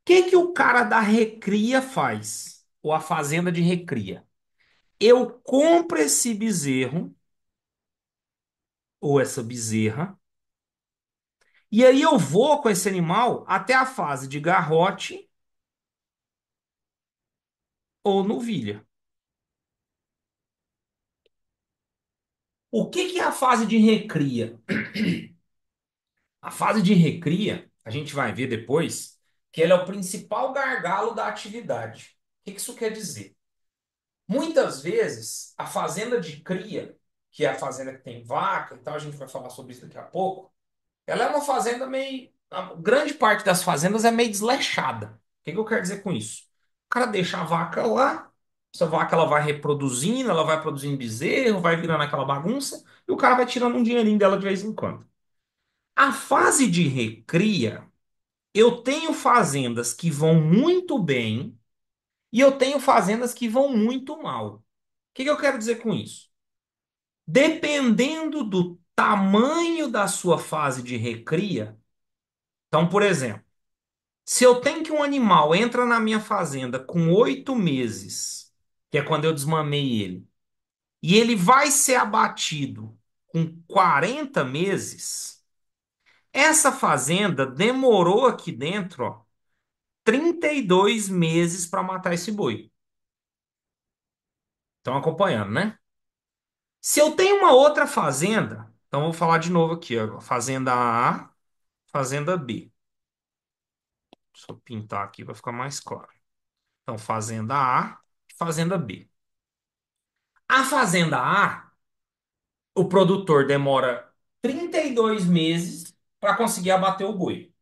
que que o cara da recria faz? Ou a fazenda de recria? Eu compro esse bezerro ou essa bezerra, e aí eu vou com esse animal até a fase de garrote ou novilha. O que que é a fase de recria? A fase de recria, a gente vai ver depois, que ela é o principal gargalo da atividade. O que que isso quer dizer? Muitas vezes, a fazenda de cria, que é a fazenda que tem vaca e tal, a gente vai falar sobre isso daqui a pouco, ela é uma fazenda meio. A grande parte das fazendas é meio desleixada. O que que eu quero dizer com isso? O cara deixa a vaca lá, essa vaca ela vai reproduzindo, ela vai produzindo bezerro, vai virando aquela bagunça, e o cara vai tirando um dinheirinho dela de vez em quando. A fase de recria, eu tenho fazendas que vão muito bem e eu tenho fazendas que vão muito mal. O que que eu quero dizer com isso? Dependendo do tamanho da sua fase de recria, então, por exemplo, se eu tenho que um animal entra na minha fazenda com 8 meses, que é quando eu desmamei ele, e ele vai ser abatido com 40 meses, essa fazenda demorou aqui dentro, ó, 32 meses para matar esse boi. Estão acompanhando, né? Se eu tenho uma outra fazenda, então eu vou falar de novo aqui, ó, fazenda A, fazenda B. Deixa eu pintar aqui para ficar mais claro. Então, fazenda A, fazenda B. A fazenda A, o produtor demora 32 meses para conseguir abater o boi.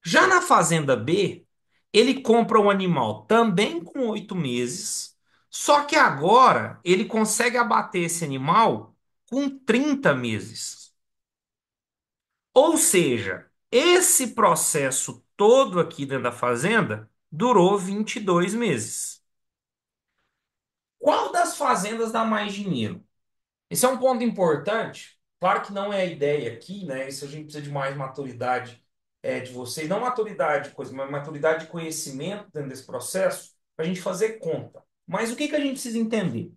Já na fazenda B, ele compra um animal também com 8 meses, só que agora ele consegue abater esse animal com 30 meses. Ou seja, esse processo todo aqui dentro da fazenda durou 22 meses. Qual das fazendas dá mais dinheiro? Esse é um ponto importante. Claro que não é a ideia aqui, né? Isso a gente precisa de mais maturidade de vocês. Não maturidade de coisa, mas maturidade de conhecimento dentro desse processo para a gente fazer conta. Mas o que que a gente precisa entender?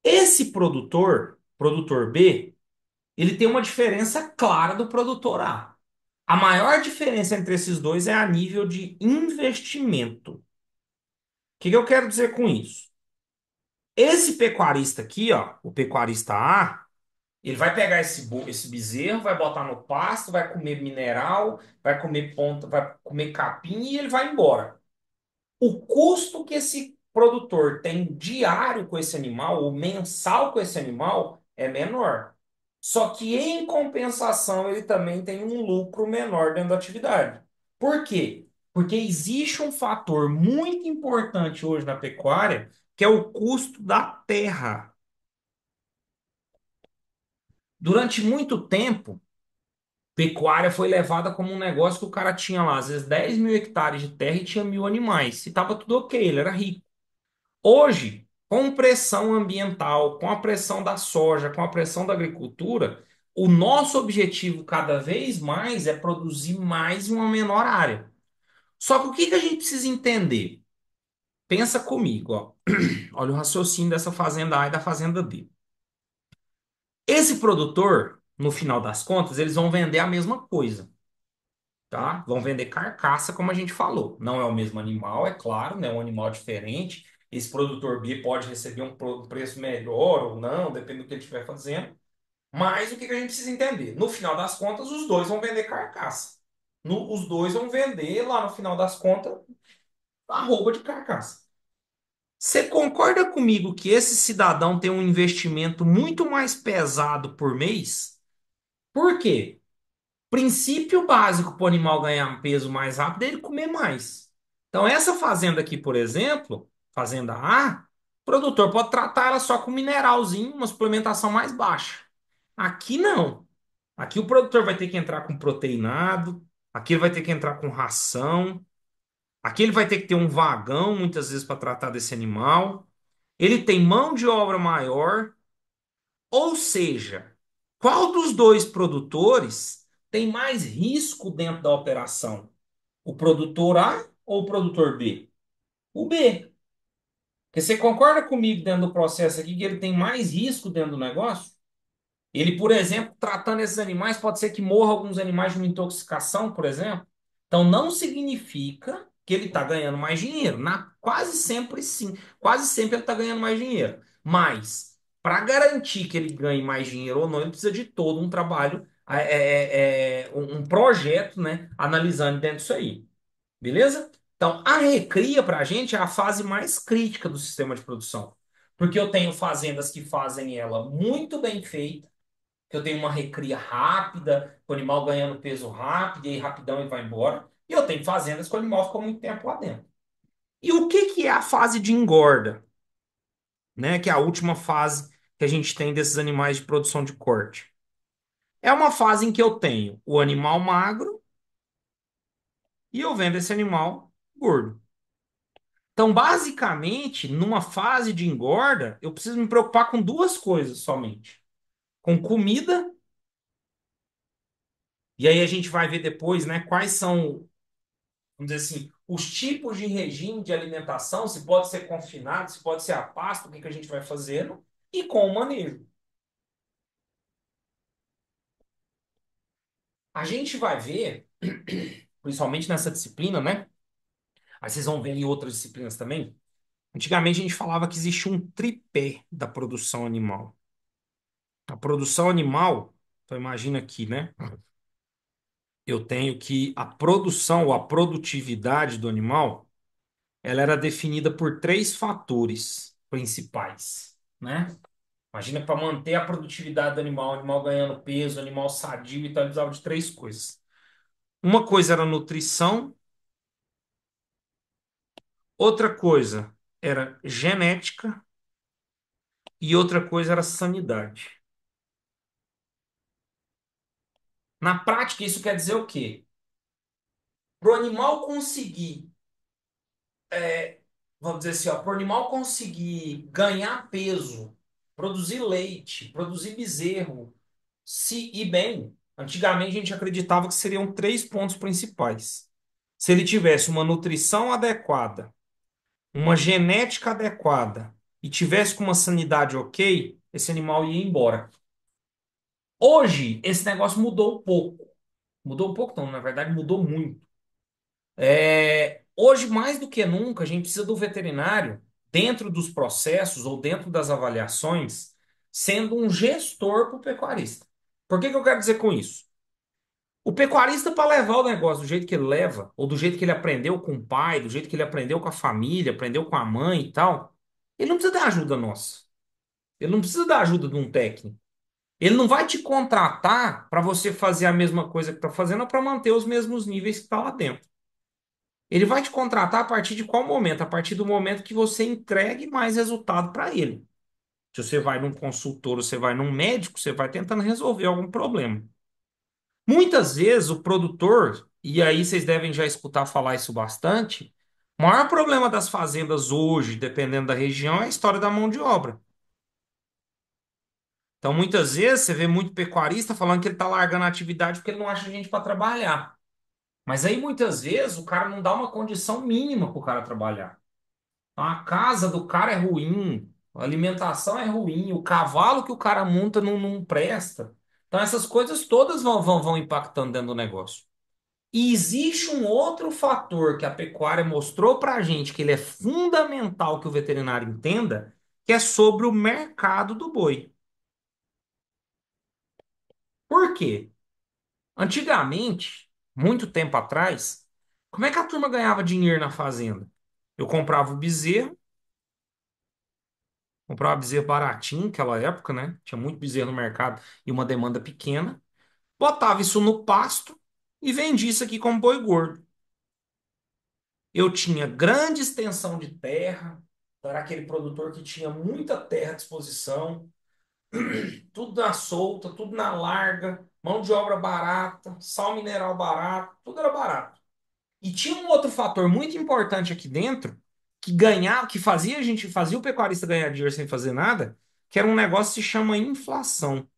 Esse produtor, produtor B, ele tem uma diferença clara do produtor A. A maior diferença entre esses dois é a nível de investimento. O que que eu quero dizer com isso? Esse pecuarista aqui, ó, o pecuarista A, Ele vai pegar esse bezerro, vai botar no pasto, vai comer mineral, vai comer ponta, vai comer capim e ele vai embora. O custo que esse produtor tem diário com esse animal, ou mensal com esse animal, é menor. Só que, em compensação, ele também tem um lucro menor dentro da atividade. Por quê? Porque existe um fator muito importante hoje na pecuária, que é o custo da terra. Durante muito tempo, pecuária foi levada como um negócio que o cara tinha lá, às vezes 10 mil hectares de terra e tinha 1.000 animais. E estava tudo ok, ele era rico. Hoje, com pressão ambiental, com a pressão da soja, com a pressão da agricultura, o nosso objetivo cada vez mais é produzir mais em uma menor área. Só que o que que a gente precisa entender? Pensa comigo, ó. Olha o raciocínio dessa fazenda A e da fazenda B. Esse produtor, no final das contas, eles vão vender a mesma coisa, tá? Vão vender carcaça, como a gente falou. Não é o mesmo animal, é claro, né? É um animal diferente. Esse produtor B pode receber um preço melhor ou não, depende do que ele estiver fazendo. Mas o que que a gente precisa entender? No final das contas, os dois vão vender carcaça. Os dois vão vender, lá no final das contas, a roupa de carcaça. Você concorda comigo que esse cidadão tem um investimento muito mais pesado por mês? Por quê? Princípio básico para o animal ganhar peso mais rápido é ele comer mais. Então, essa fazenda aqui, por exemplo, fazenda A, o produtor pode tratar ela só com mineralzinho, uma suplementação mais baixa. Aqui não. Aqui o produtor vai ter que entrar com proteinado, aqui ele vai ter que entrar com ração, aqui ele vai ter que ter um vagão, muitas vezes, para tratar desse animal. Ele tem mão de obra maior, ou seja, qual dos dois produtores tem mais risco dentro da operação? O produtor A ou o produtor B? O B. Porque você concorda comigo dentro do processo aqui que ele tem mais risco dentro do negócio? Ele, por exemplo, tratando esses animais, pode ser que morra alguns animais de uma intoxicação, por exemplo. Então, não significa que ele está ganhando mais dinheiro. Quase sempre sim. Quase sempre ele está ganhando mais dinheiro. Mas, para garantir que ele ganhe mais dinheiro ou não, ele precisa de todo um trabalho, um projeto, né? Analisando dentro disso aí. Beleza? Então, a recria, para a gente, é a fase mais crítica do sistema de produção. Porque eu tenho fazendas que fazem ela muito bem feita, que eu tenho uma recria rápida, com o animal ganhando peso rápido, e aí rapidão ele vai embora. E eu tenho fazendas que o animal fica muito tempo lá dentro. E o que que é a fase de engorda, né? Que é a última fase que a gente tem desses animais de produção de corte. É uma fase em que eu tenho o animal magro e eu vendo esse animal gordo. Então, basicamente, numa fase de engorda, eu preciso me preocupar com duas coisas somente: com comida, e aí a gente vai ver depois, né, quais são, vamos dizer assim, os tipos de regime de alimentação, se pode ser confinado, se pode ser a pasto, o que que a gente vai fazendo, e com o manejo. A gente vai ver, principalmente nessa disciplina, né? Aí vocês vão ver em outras disciplinas também. Antigamente a gente falava que existia um tripé da produção animal. A produção animal, então imagina aqui, né? Eu tenho que a produção ou a produtividade do animal, ela era definida por três fatores principais, né? Imagina para manter a produtividade do animal, o animal ganhando peso, o animal sadio e tal, ele precisava de três coisas. Uma coisa era nutrição, outra coisa era genética e outra coisa era sanidade. Na prática, isso quer dizer o quê? Para o animal conseguir, vamos dizer assim, para o animal conseguir ganhar peso, produzir leite, produzir bezerro, se ir bem, antigamente a gente acreditava que seriam três pontos principais. Se ele tivesse uma nutrição adequada, uma genética adequada e tivesse com uma sanidade ok, esse animal ia embora. Hoje, esse negócio mudou um pouco. Mudou um pouco, não, na verdade, mudou muito. Hoje, mais do que nunca, a gente precisa do veterinário dentro dos processos ou dentro das avaliações. sendo um gestor para o pecuarista. Por que que eu quero dizer com isso? O pecuarista, para levar o negócio do jeito que ele leva, ou do jeito que ele aprendeu com o pai, do jeito que ele aprendeu com a família, aprendeu com a mãe e tal, ele não precisa da ajuda nossa. Ele não precisa da ajuda de um técnico. Ele não vai te contratar para você fazer a mesma coisa que está fazendo ou para manter os mesmos níveis que está lá dentro. Ele vai te contratar a partir de qual momento? A partir do momento que você entregue mais resultado para ele. Se você vai num consultor, você vai num médico, você vai tentando resolver algum problema. Muitas vezes o produtor, e aí vocês devem já escutar falar isso bastante, o maior problema das fazendas hoje, dependendo da região, é a história da mão de obra. Então, muitas vezes você vê muito pecuarista falando que ele está largando a atividade porque ele não acha gente para trabalhar. Mas aí, muitas vezes, o cara não dá uma condição mínima para o cara trabalhar. A casa do cara é ruim, a alimentação é ruim, o cavalo que o cara monta não presta. Então, essas coisas todas vão impactando dentro do negócio. E existe um outro fator que a pecuária mostrou para a gente que ele é fundamental que o veterinário entenda, que é sobre o mercado do boi. Por quê? Antigamente, muito tempo atrás, como é que a turma ganhava dinheiro na fazenda? Eu comprava o bezerro, comprava bezerro baratinho naquela época, né? Tinha muito bezerro no mercado e uma demanda pequena. Botava isso no pasto e vendia isso aqui como boi gordo. Eu tinha grande extensão de terra, era aquele produtor que tinha muita terra à disposição, tudo na solta, tudo na larga, mão de obra barata, sal mineral barato, tudo era barato. E tinha um outro fator muito importante aqui dentro, que ganhava, que fazia a gente, fazia o pecuarista ganhar dinheiro sem fazer nada, que era um negócio que se chama inflação.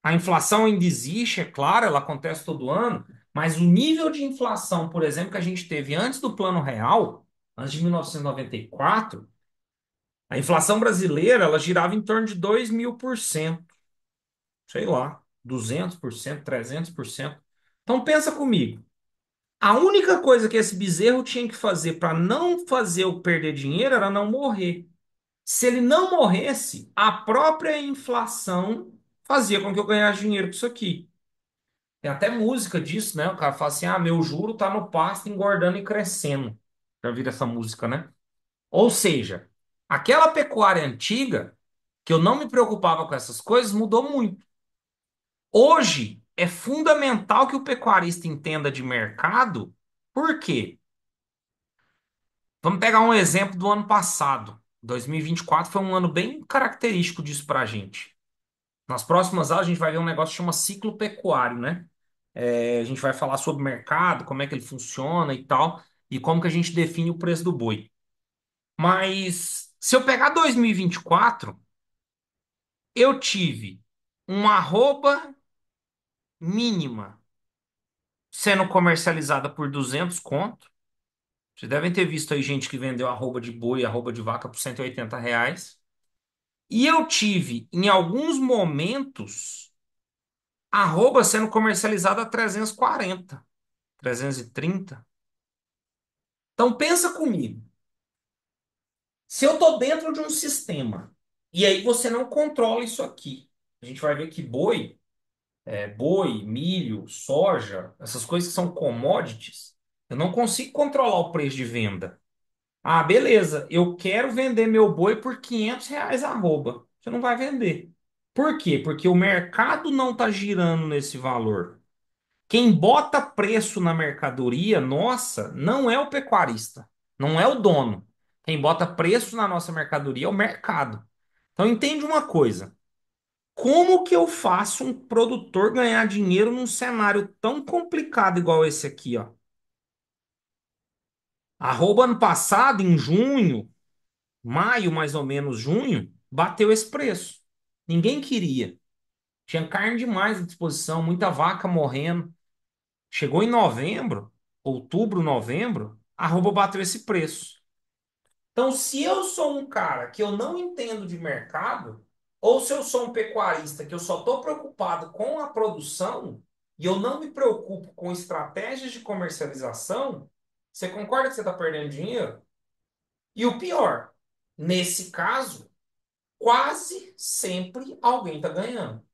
A inflação ainda existe, é claro, ela acontece todo ano, mas o nível de inflação, por exemplo, que a gente teve antes do Plano Real, antes de 1994, a inflação brasileira, ela girava em torno de 2.000%, sei lá, 200%, 300%. Então pensa comigo. A única coisa que esse bezerro tinha que fazer para não fazer eu perder dinheiro era não morrer. Se ele não morresse, a própria inflação fazia com que eu ganhasse dinheiro com isso aqui. Tem até música disso, né? O cara fala assim: ah, meu juro tá no pasto engordando e crescendo. Já viram essa música, né? Ou seja, aquela pecuária antiga, que eu não me preocupava com essas coisas, mudou muito. Hoje, é fundamental que o pecuarista entenda de mercado. Por quê? Vamos pegar um exemplo do ano passado. 2024 foi um ano bem característico disso para a gente. Nas próximas aulas, a gente vai ver um negócio que chama ciclo pecuário, né? A gente vai falar sobre o mercado, como é que ele funciona e tal, e como que a gente define o preço do boi. Mas se eu pegar 2024, eu tive uma arroba mínima sendo comercializada por 200 conto. Vocês devem ter visto aí gente que vendeu arroba de boi, arroba de vaca por R$ 180. E eu tive, em alguns momentos, arroba sendo comercializada a 340, 330. Então pensa comigo. Se eu estou dentro de um sistema e aí você não controla isso aqui, a gente vai ver que boi, milho, soja, essas coisas que são commodities, eu não consigo controlar o preço de venda. Ah, beleza, eu quero vender meu boi por R$ 500 arroba. Você não vai vender. Por quê? Porque o mercado não está girando nesse valor. Quem bota preço na mercadoria nossa não é o pecuarista, não é o dono. Quem bota preço na nossa mercadoria é o mercado. Então entende uma coisa. Como que eu faço um produtor ganhar dinheiro num cenário tão complicado igual esse aqui, ó? Arroba ano passado, em junho, maio mais ou menos, junho, bateu esse preço. Ninguém queria. Tinha carne demais à disposição, muita vaca morrendo. Chegou em novembro, outubro, novembro, a arroba bateu esse preço. Então, se eu sou um cara que eu não entendo de mercado, ou se eu sou um pecuarista que eu só estou preocupado com a produção e eu não me preocupo com estratégias de comercialização, você concorda que você está perdendo dinheiro? E o pior, nesse caso, quase sempre alguém está ganhando.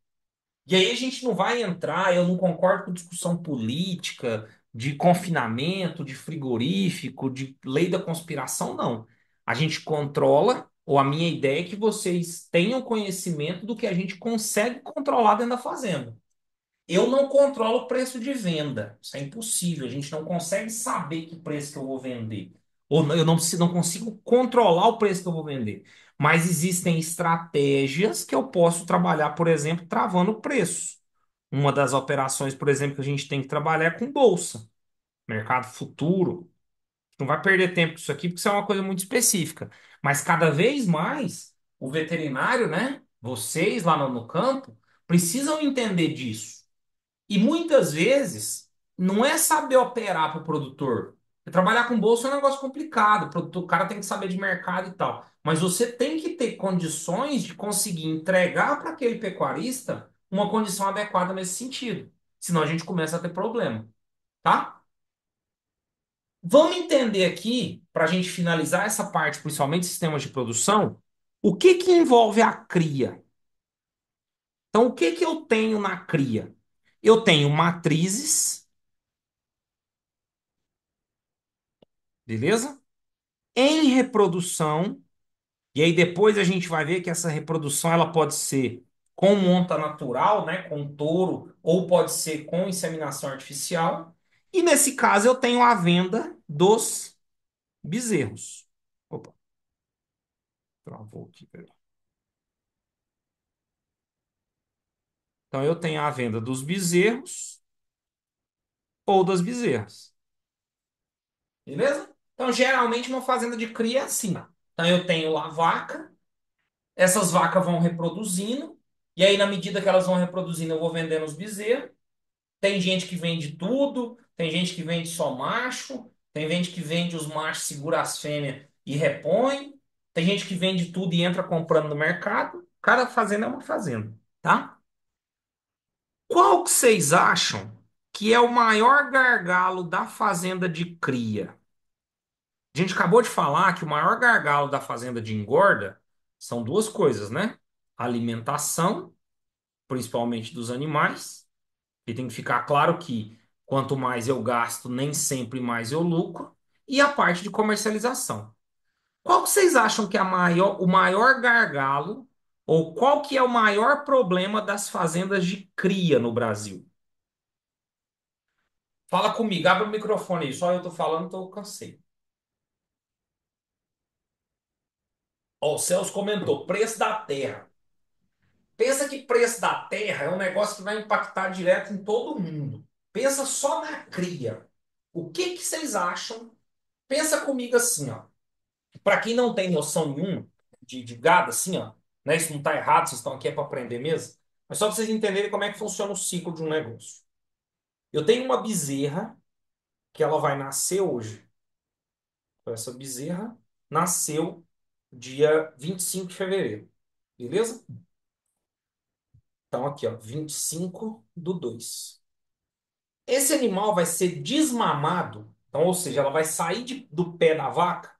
E aí a gente não vai entrar, eu não concordo com discussão política, de confinamento, de frigorífico, de lei da conspiração, não. A gente controla, ou a minha ideia é que vocês tenham conhecimento do que a gente consegue controlar dentro da fazenda. Eu não controlo o preço de venda. Isso é impossível. A gente não consegue saber que preço que eu vou vender. Eu não consigo controlar o preço que eu vou vender. Mas existem estratégias que eu posso trabalhar, por exemplo, travando o preço. Uma das operações, por exemplo, que a gente tem que trabalhar é com bolsa, mercado futuro. Não vai perder tempo com isso aqui, porque isso é uma coisa muito específica. Mas cada vez mais o veterinário, né? Vocês lá no campo, precisam entender disso. E muitas vezes não é saber operar para o produtor. Trabalhar com bolsa é um negócio complicado. O cara tem que saber de mercado e tal. Mas você tem que ter condições de conseguir entregar para aquele pecuarista uma condição adequada nesse sentido. Senão a gente começa a ter problema, tá? Vamos entender aqui, para a gente finalizar essa parte, principalmente sistemas de produção, o que que envolve a cria. Então, o que que eu tenho na cria? Eu tenho matrizes, beleza? Em reprodução, e aí depois a gente vai ver que essa reprodução ela pode ser com monta natural, né, com touro, ou pode ser com inseminação artificial. E nesse caso eu tenho a venda dos bezerros. Opa, travou aqui, peraí. Então eu tenho a venda dos bezerros ou das bezerras. Beleza? Então geralmente uma fazenda de cria é assim. Então eu tenho lá vaca, essas vacas vão reproduzindo, e aí na medida que elas vão reproduzindo eu vou vendendo os bezerros. Tem gente que vende tudo, tem gente que vende só macho, tem gente que vende os machos, segura as fêmeas e repõe, tem gente que vende tudo e entra comprando no mercado. Cada fazenda é uma fazenda, tá? Qual que vocês acham que é o maior gargalo da fazenda de cria? A gente acabou de falar que o maior gargalo da fazenda de engorda são duas coisas, né? Alimentação, principalmente dos animais. E tem que ficar claro que quanto mais eu gasto, nem sempre mais eu lucro. E a parte de comercialização. Qual que vocês acham que é o maior gargalo ou qual que é o maior problema das fazendas de cria no Brasil? Fala comigo, abre o microfone aí. Só eu tô falando, tô cansei. Ó, o Celso comentou, preço da terra. Pensa que preço da terra é um negócio que vai impactar direto em todo mundo. Pensa só na cria. O que que vocês acham? Pensa comigo assim, ó. Para quem não tem noção nenhuma de gado, assim, ó, né? Isso não tá errado, vocês estão aqui é para aprender mesmo. Mas só para vocês entenderem como é que funciona o ciclo de um negócio. Eu tenho uma bezerra que ela vai nascer hoje. Então, essa bezerra nasceu dia 25 de fevereiro. Beleza? Então, aqui, ó, 25/2. Esse animal vai ser desmamado, então, ou seja, ela vai sair do pé da vaca.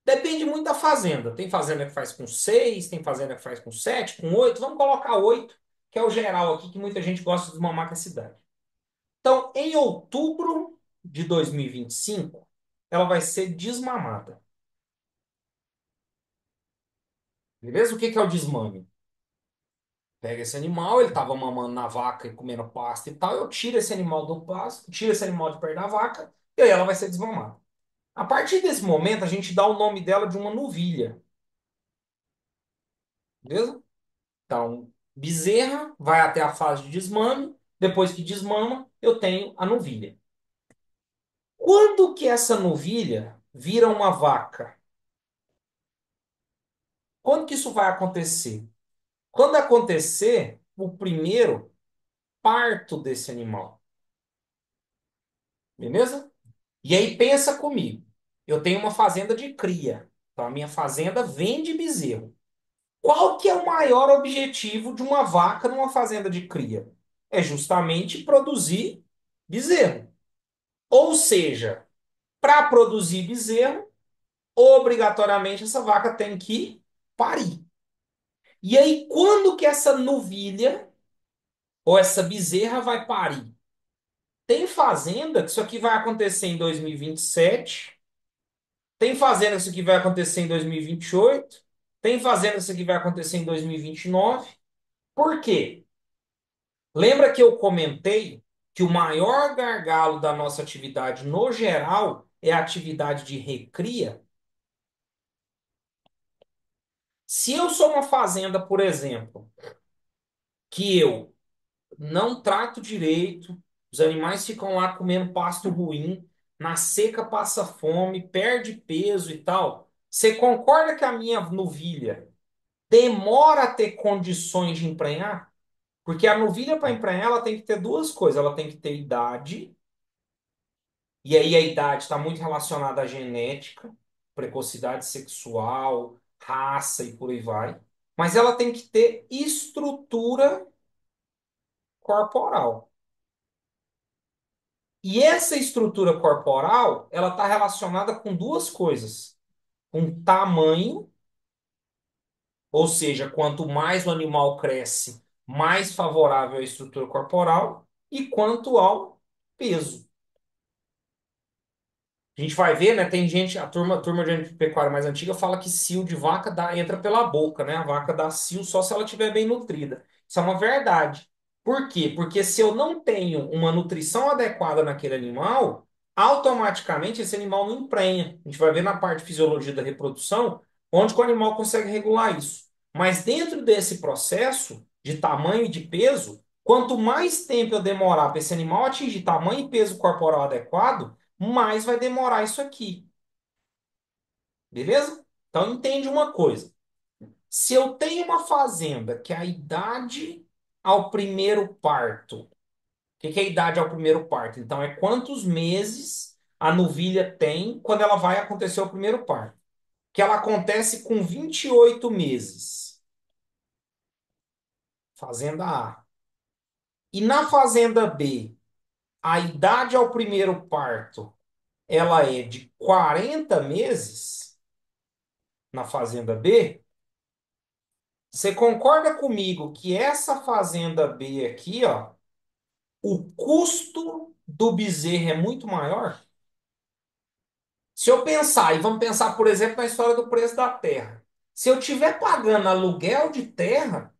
Depende muito da fazenda. Tem fazenda que faz com 6, tem fazenda que faz com 7, com 8. Vamos colocar 8, que é o geral aqui, que muita gente gosta de desmamar com a cidade. Então, em outubro de 2025, ela vai ser desmamada. Beleza? O que que é o desmame? Pega esse animal, ele estava mamando na vaca e comendo pasto e tal. Eu tiro esse animal do pasto, tiro esse animal de perto da vaca, e aí ela vai ser desmamada. A partir desse momento, a gente dá o nome dela de uma novilha. Beleza? Então, bezerra vai até a fase de desmame. Depois que desmama, eu tenho a novilha. Quando que essa novilha vira uma vaca? Quando que isso vai acontecer? Quando acontecer o primeiro parto desse animal. Beleza? E aí pensa comigo. Eu tenho uma fazenda de cria. Então a minha fazenda vende bezerro. Qual que é o maior objetivo de uma vaca numa fazenda de cria? É justamente produzir bezerro. Ou seja, para produzir bezerro, obrigatoriamente essa vaca tem que parir. E aí, quando que essa novilha ou essa bezerra vai parir? Tem fazenda que isso aqui vai acontecer em 2027. Tem fazenda que isso aqui vai acontecer em 2028. Tem fazenda que isso aqui vai acontecer em 2029. Por quê? Lembra que eu comentei que o maior gargalo da nossa atividade no geral é a atividade de recria? Se eu sou uma fazenda, por exemplo, que eu não trato direito, os animais ficam lá comendo pasto ruim, na seca passa fome, perde peso e tal. Você concorda que a minha novilha demora a ter condições de emprenhar? Porque a novilha para emprenhar ela tem que ter duas coisas, ela tem que ter idade, e aí a idade está muito relacionada à genética, precocidade sexual, raça e por aí vai. Mas ela tem que ter estrutura corporal. E essa estrutura corporal, ela está relacionada com duas coisas. Com tamanho, ou seja, quanto mais o animal cresce, mais favorável à estrutura corporal, e quanto ao peso. A gente vai ver, né? Tem gente, a turma de pecuária mais antiga fala que cio de vaca entra pela boca, né? A vaca dá cio só se ela estiver bem nutrida. Isso é uma verdade. Por quê? Porque se eu não tenho uma nutrição adequada naquele animal, automaticamente esse animal não emprenha. A gente vai ver na parte de fisiologia da reprodução, onde que o animal consegue regular isso. Mas dentro desse processo de tamanho e de peso, quanto mais tempo eu demorar para esse animal atingir tamanho e peso corporal adequado, mais vai demorar isso aqui. Beleza? Então entende uma coisa. Se eu tenho uma fazenda que a idade ao primeiro parto, o que é a idade ao primeiro parto? Então é quantos meses a novilha tem quando ela vai acontecer o primeiro parto. Que ela acontece com 28 meses. Fazenda A. E na fazenda B, a idade ao primeiro parto, ela é de 40 meses na fazenda B. Você concorda comigo que essa fazenda B aqui, ó, o custo do bezerro é muito maior? Se eu pensar, e vamos pensar, por exemplo, na história do preço da terra. Se eu estiver pagando aluguel de terra,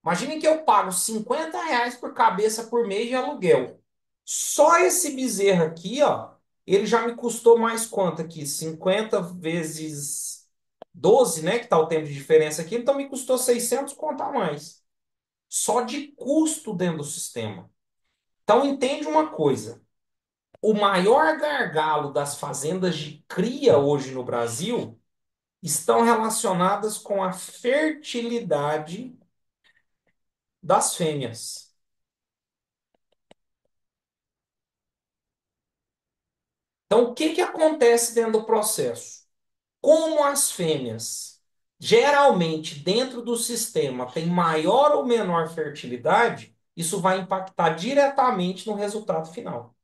imagine que eu pago R$ 50 por cabeça por mês de aluguel. Só esse bezerro aqui, ó, ele já me custou mais quanto aqui? 50 vezes 12, né? Que tá o tempo de diferença aqui, então me custou 600 conto a mais. Só de custo dentro do sistema. Então, entende uma coisa: o maior gargalo das fazendas de cria hoje no Brasil estão relacionadas com a fertilidade das fêmeas. Então, o que que acontece dentro do processo? Como as fêmeas, geralmente dentro do sistema, têm maior ou menor fertilidade, isso vai impactar diretamente no resultado final.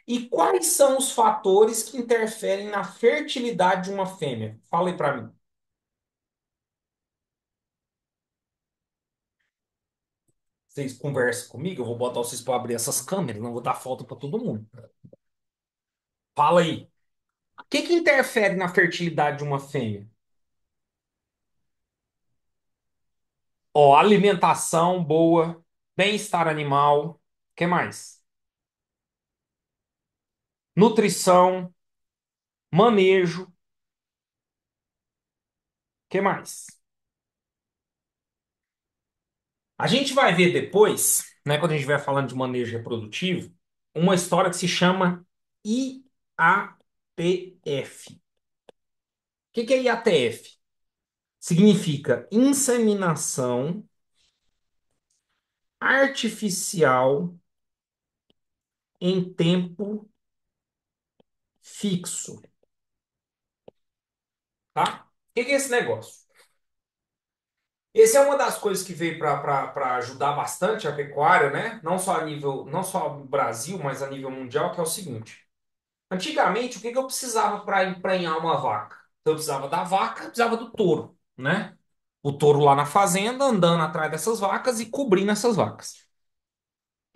E quais são os fatores que interferem na fertilidade de uma fêmea? Fala aí para mim. Vocês conversam comigo, eu vou botar vocês para abrir essas câmeras, não vou dar falta para todo mundo. Fala aí. O que que interfere na fertilidade de uma fêmea? Ó, alimentação boa, bem-estar animal, o que mais? Nutrição, manejo, o que mais? A gente vai ver depois, né, quando a gente estiver falando de manejo reprodutivo, uma história que se chama IATF. O que que é IATF? Significa inseminação artificial em tempo fixo, tá? O que que é esse negócio? Esse é uma das coisas que veio para ajudar bastante a pecuária, né? Não só a nível, não só no Brasil, mas a nível mundial, que é o seguinte. Antigamente, o que que eu precisava para emprenhar uma vaca? Então, eu precisava da vaca, precisava do touro, né? O touro lá na fazenda, andando atrás dessas vacas e cobrindo essas vacas.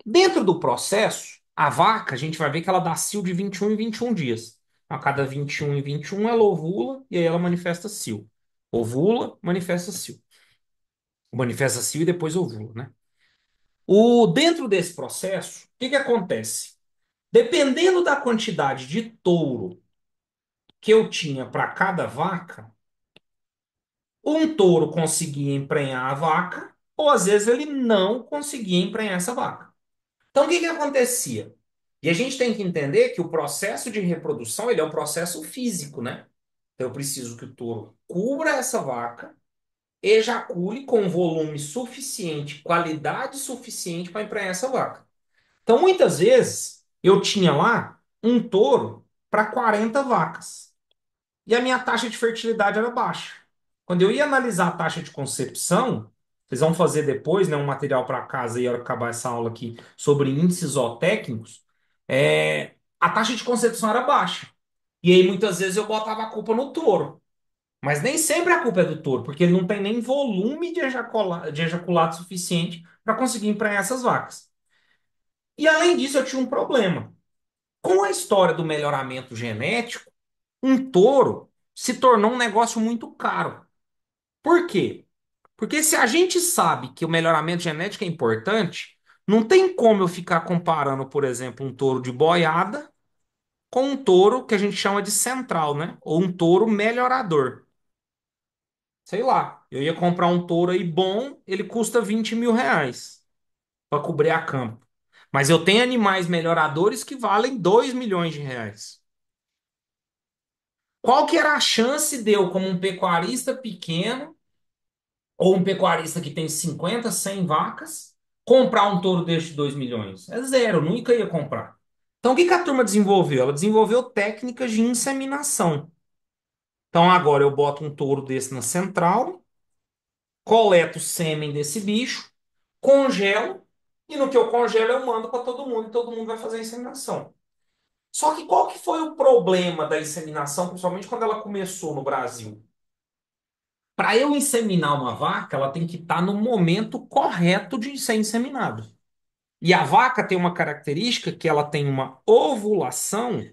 Dentro do processo, a vaca, a gente vai ver que ela dá cio de 21 em 21 dias. A cada 21 em 21 ela ovula e aí ela manifesta cio. Ovula, manifesta cio. Manifesta cio e depois ovula, né? Dentro desse processo, o que que acontece? Dependendo da quantidade de touro que eu tinha para cada vaca, um touro conseguia emprenhar a vaca, ou às vezes ele não conseguia emprenhar essa vaca. Então, o que que acontecia? E a gente tem que entender que o processo de reprodução, ele é um processo físico, né? Então, eu preciso que o touro cubra essa vaca, ejacule com volume suficiente, qualidade suficiente para emprenhar essa vaca. Então, muitas vezes, eu tinha lá um touro para 40 vacas. E a minha taxa de fertilidade era baixa. Quando eu ia analisar a taxa de concepção, vocês vão fazer depois, né, um material para casa e a hora que acabar essa aula aqui sobre índices zootécnicos, a taxa de concepção era baixa. E aí muitas vezes eu botava a culpa no touro. Mas nem sempre a culpa é do touro, porque ele não tem nem volume de ejaculado suficiente para conseguir emprenhar essas vacas. E além disso, eu tinha um problema. Com a história do melhoramento genético, um touro se tornou um negócio muito caro. Por quê? Porque se a gente sabe que o melhoramento genético é importante, não tem como eu ficar comparando, por exemplo, um touro de boiada com um touro que a gente chama de central, né? Ou um touro melhorador. Sei lá, eu ia comprar um touro aí bom, ele custa 20 mil reais para cobrir a campo. Mas eu tenho animais melhoradores que valem 2 milhões de reais. Qual que era a chance de eu, como um pecuarista pequeno, ou um pecuarista que tem 50, 100 vacas, comprar um touro deste de 2 milhões? É zero, nunca ia comprar. Então, o que que a turma desenvolveu? Ela desenvolveu técnicas de inseminação. Então, agora eu boto um touro desse na central, coleto o sêmen desse bicho, congelo, e no que eu congelo eu mando para todo mundo, e todo mundo vai fazer a inseminação. Só que qual que foi o problema da inseminação, principalmente quando ela começou no Brasil? Para eu inseminar uma vaca, ela tem que estar no momento correto de ser inseminado. E a vaca tem uma característica que ela tem uma ovulação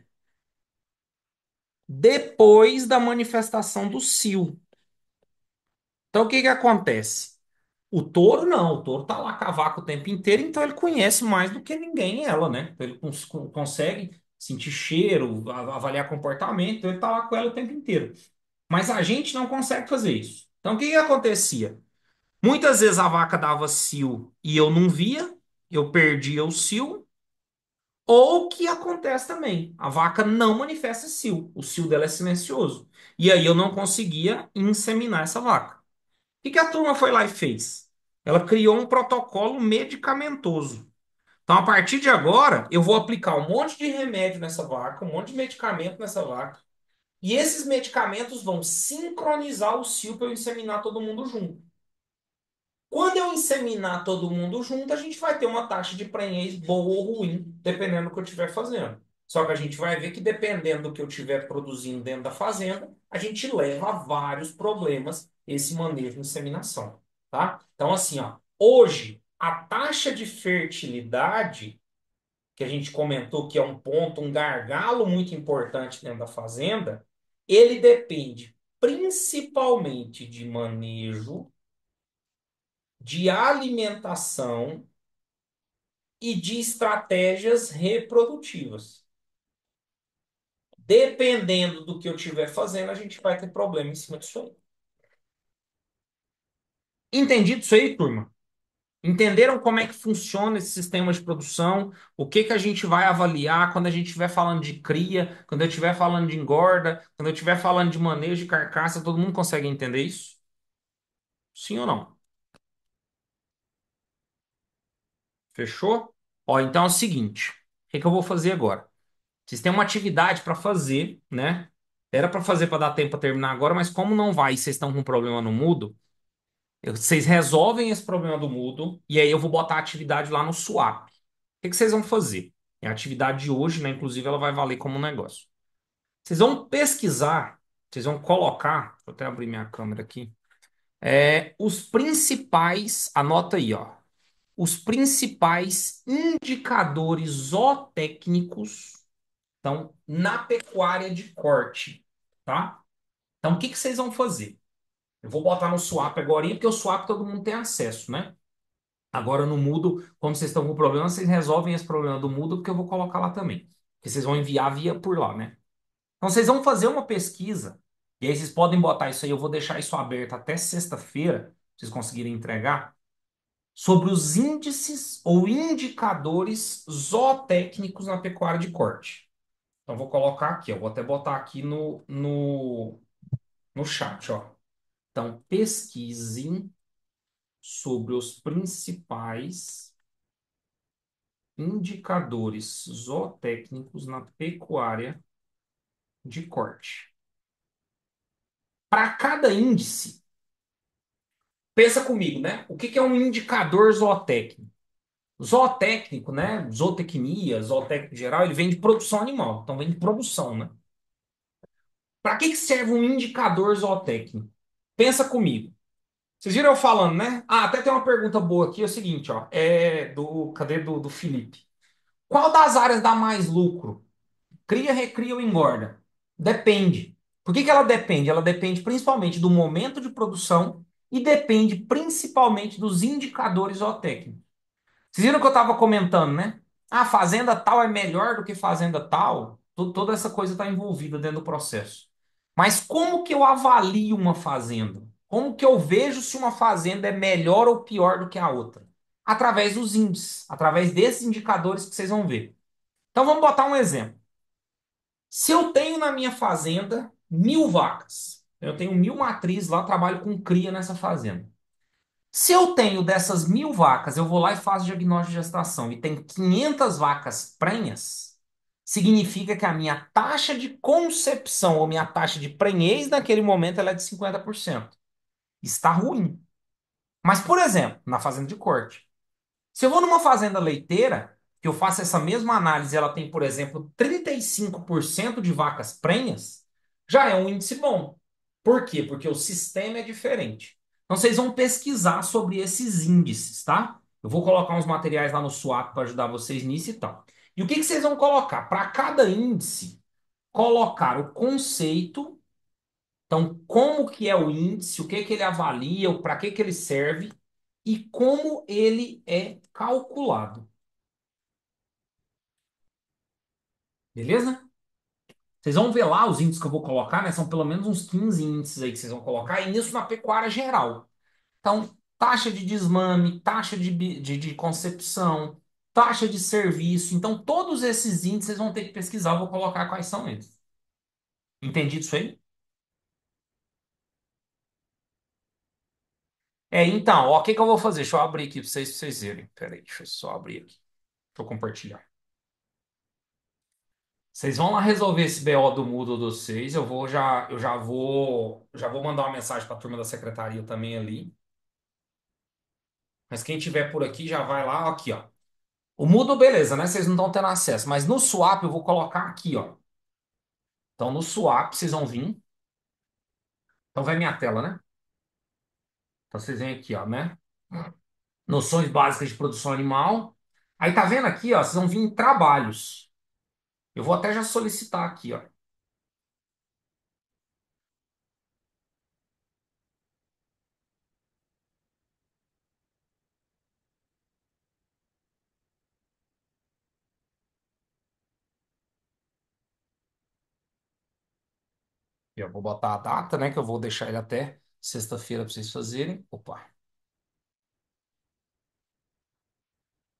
depois da manifestação do cio. Então o que que acontece? O touro não, o touro tá lá com a vaca o tempo inteiro, então ele conhece mais do que ninguém ela, né? Então ele consegue sentir cheiro, avaliar comportamento, então ele tá lá com ela o tempo inteiro. Mas a gente não consegue fazer isso. Então o que que acontecia? Muitas vezes a vaca dava cio e eu não via, eu perdia o cio. Ou o que acontece também, a vaca não manifesta cio, o cio dela é silencioso. E aí eu não conseguia inseminar essa vaca. O que que a turma foi lá e fez? Ela criou um protocolo medicamentoso. Então, a partir de agora, eu vou aplicar um monte de remédio nessa vaca, um monte de medicamento nessa vaca. E esses medicamentos vão sincronizar o cio para eu inseminar todo mundo junto. Quando eu inseminar todo mundo junto, a gente vai ter uma taxa de prenhez boa ou ruim, dependendo do que eu estiver fazendo. Só que a gente vai ver que dependendo do que eu estiver produzindo dentro da fazenda, a gente leva a vários problemas esse manejo de inseminação, tá? Então, assim, ó, hoje a taxa de fertilidade que a gente comentou que é um ponto, um gargalo muito importante dentro da fazenda, ele depende principalmente de manejo, de alimentação e de estratégias reprodutivas. Dependendo do que eu estiver fazendo, a gente vai ter problema em cima disso aí. Entendido isso aí, turma? Entenderam como é que funciona esse sistema de produção? O que que a gente vai avaliar quando a gente estiver falando de cria, quando eu estiver falando de engorda, quando eu estiver falando de manejo de carcaça, todo mundo consegue entender isso? Sim ou não? Fechou? Ó, então é o seguinte, o que que eu vou fazer agora? Vocês têm uma atividade para fazer, né? Era para fazer para dar tempo para terminar agora, mas como não vai e vocês estão com um problema no Moodle, vocês resolvem esse problema do Moodle e aí eu vou botar a atividade lá no Swap. O que que vocês vão fazer? É a atividade de hoje, né? Inclusive, ela vai valer como um negócio. Vocês vão pesquisar, vocês vão colocar. Vou até abrir minha câmera aqui. Os principais, anota aí, ó. Os principais indicadores zootécnicos estão na pecuária de corte, tá? Então, o que que vocês vão fazer? Eu vou botar no Swap agora, porque o Swap todo mundo tem acesso, né? Agora no Moodle, como vocês estão com problema, vocês resolvem esse problema do Moodle, porque eu vou colocar lá também. Porque vocês vão enviar via por lá, né? Então vocês vão fazer uma pesquisa, e aí vocês podem botar isso aí, eu vou deixar isso aberto até sexta-feira, pra vocês conseguirem entregar, sobre os índices ou indicadores zootécnicos na pecuária de corte. Então vou colocar aqui, eu vou até botar aqui no chat, ó. Então pesquisem sobre os principais indicadores zootécnicos na pecuária de corte. Para cada índice, pensa comigo, né? O que que é um indicador zootécnico? Zootécnico, né? Zootecnia, zootécnico em geral, ele vem de produção animal, então vem de produção, né? Para que que serve um indicador zootécnico? Pensa comigo. Vocês viram eu falando, né? Ah, até tem uma pergunta boa aqui, é o seguinte, ó, cadê do Felipe? Qual das áreas dá mais lucro? Cria, recria ou engorda? Depende. Por que que ela depende? Ela depende principalmente do momento de produção e depende principalmente dos indicadores zootécnicos. Vocês viram que eu estava comentando, né? Ah, fazenda tal é melhor do que fazenda tal. Toda essa coisa está envolvida dentro do processo. Mas como que eu avalio uma fazenda? Como que eu vejo se uma fazenda é melhor ou pior do que a outra? Através dos índices, através desses indicadores que vocês vão ver. Então vamos botar um exemplo. Se eu tenho na minha fazenda 1.000 vacas, eu tenho 1.000 matrizes lá, trabalho com cria nessa fazenda. Se eu tenho dessas 1.000 vacas, eu vou lá e faço diagnóstico de gestação e tem 500 vacas prenhas, significa que a minha taxa de concepção ou minha taxa de prenhez naquele momento ela é de 50%. Está ruim. Mas, por exemplo, na fazenda de corte, se eu vou numa fazenda leiteira, que eu faço essa mesma análise, ela tem, por exemplo, 35% de vacas prenhas, já é um índice bom. Por quê? Porque o sistema é diferente. Então, vocês vão pesquisar sobre esses índices, tá? Eu vou colocar uns materiais lá no Swap para ajudar vocês nisso e tal. E o que que vocês vão colocar? Para cada índice, colocar o conceito. Então, como que é o índice, o que que ele avalia, para que que ele serve e como ele é calculado. Beleza? Vocês vão ver lá os índices que eu vou colocar, né? São pelo menos uns 15 índices aí que vocês vão colocar, e isso na pecuária geral. Então, taxa de desmame, taxa de concepção, taxa de serviço. Então, todos esses índices vocês vão ter que pesquisar, eu vou colocar quais são eles. Entendido isso aí? Então, ó, o que que eu vou fazer? Deixa eu abrir aqui pra vocês verem. Pera aí, deixa eu só abrir aqui. Deixa eu compartilhar. Vocês vão lá resolver esse BO do Moodle de vocês. Eu já vou mandar uma mensagem para a turma da secretaria também ali. Mas quem tiver por aqui já vai lá, aqui, ó. O Moodle, beleza, né? Vocês não estão tendo acesso, mas no Swap eu vou colocar aqui, ó. Então no Swap vocês vão vir. Então vai minha tela, né? Então vocês vêm aqui, ó, né? Noções básicas de produção animal. Aí tá vendo aqui, ó, vocês vão vir em trabalhos. Eu vou até já solicitar aqui, ó. Eu vou botar a data, né? Que eu vou deixar ele até sexta-feira para vocês fazerem. Opa.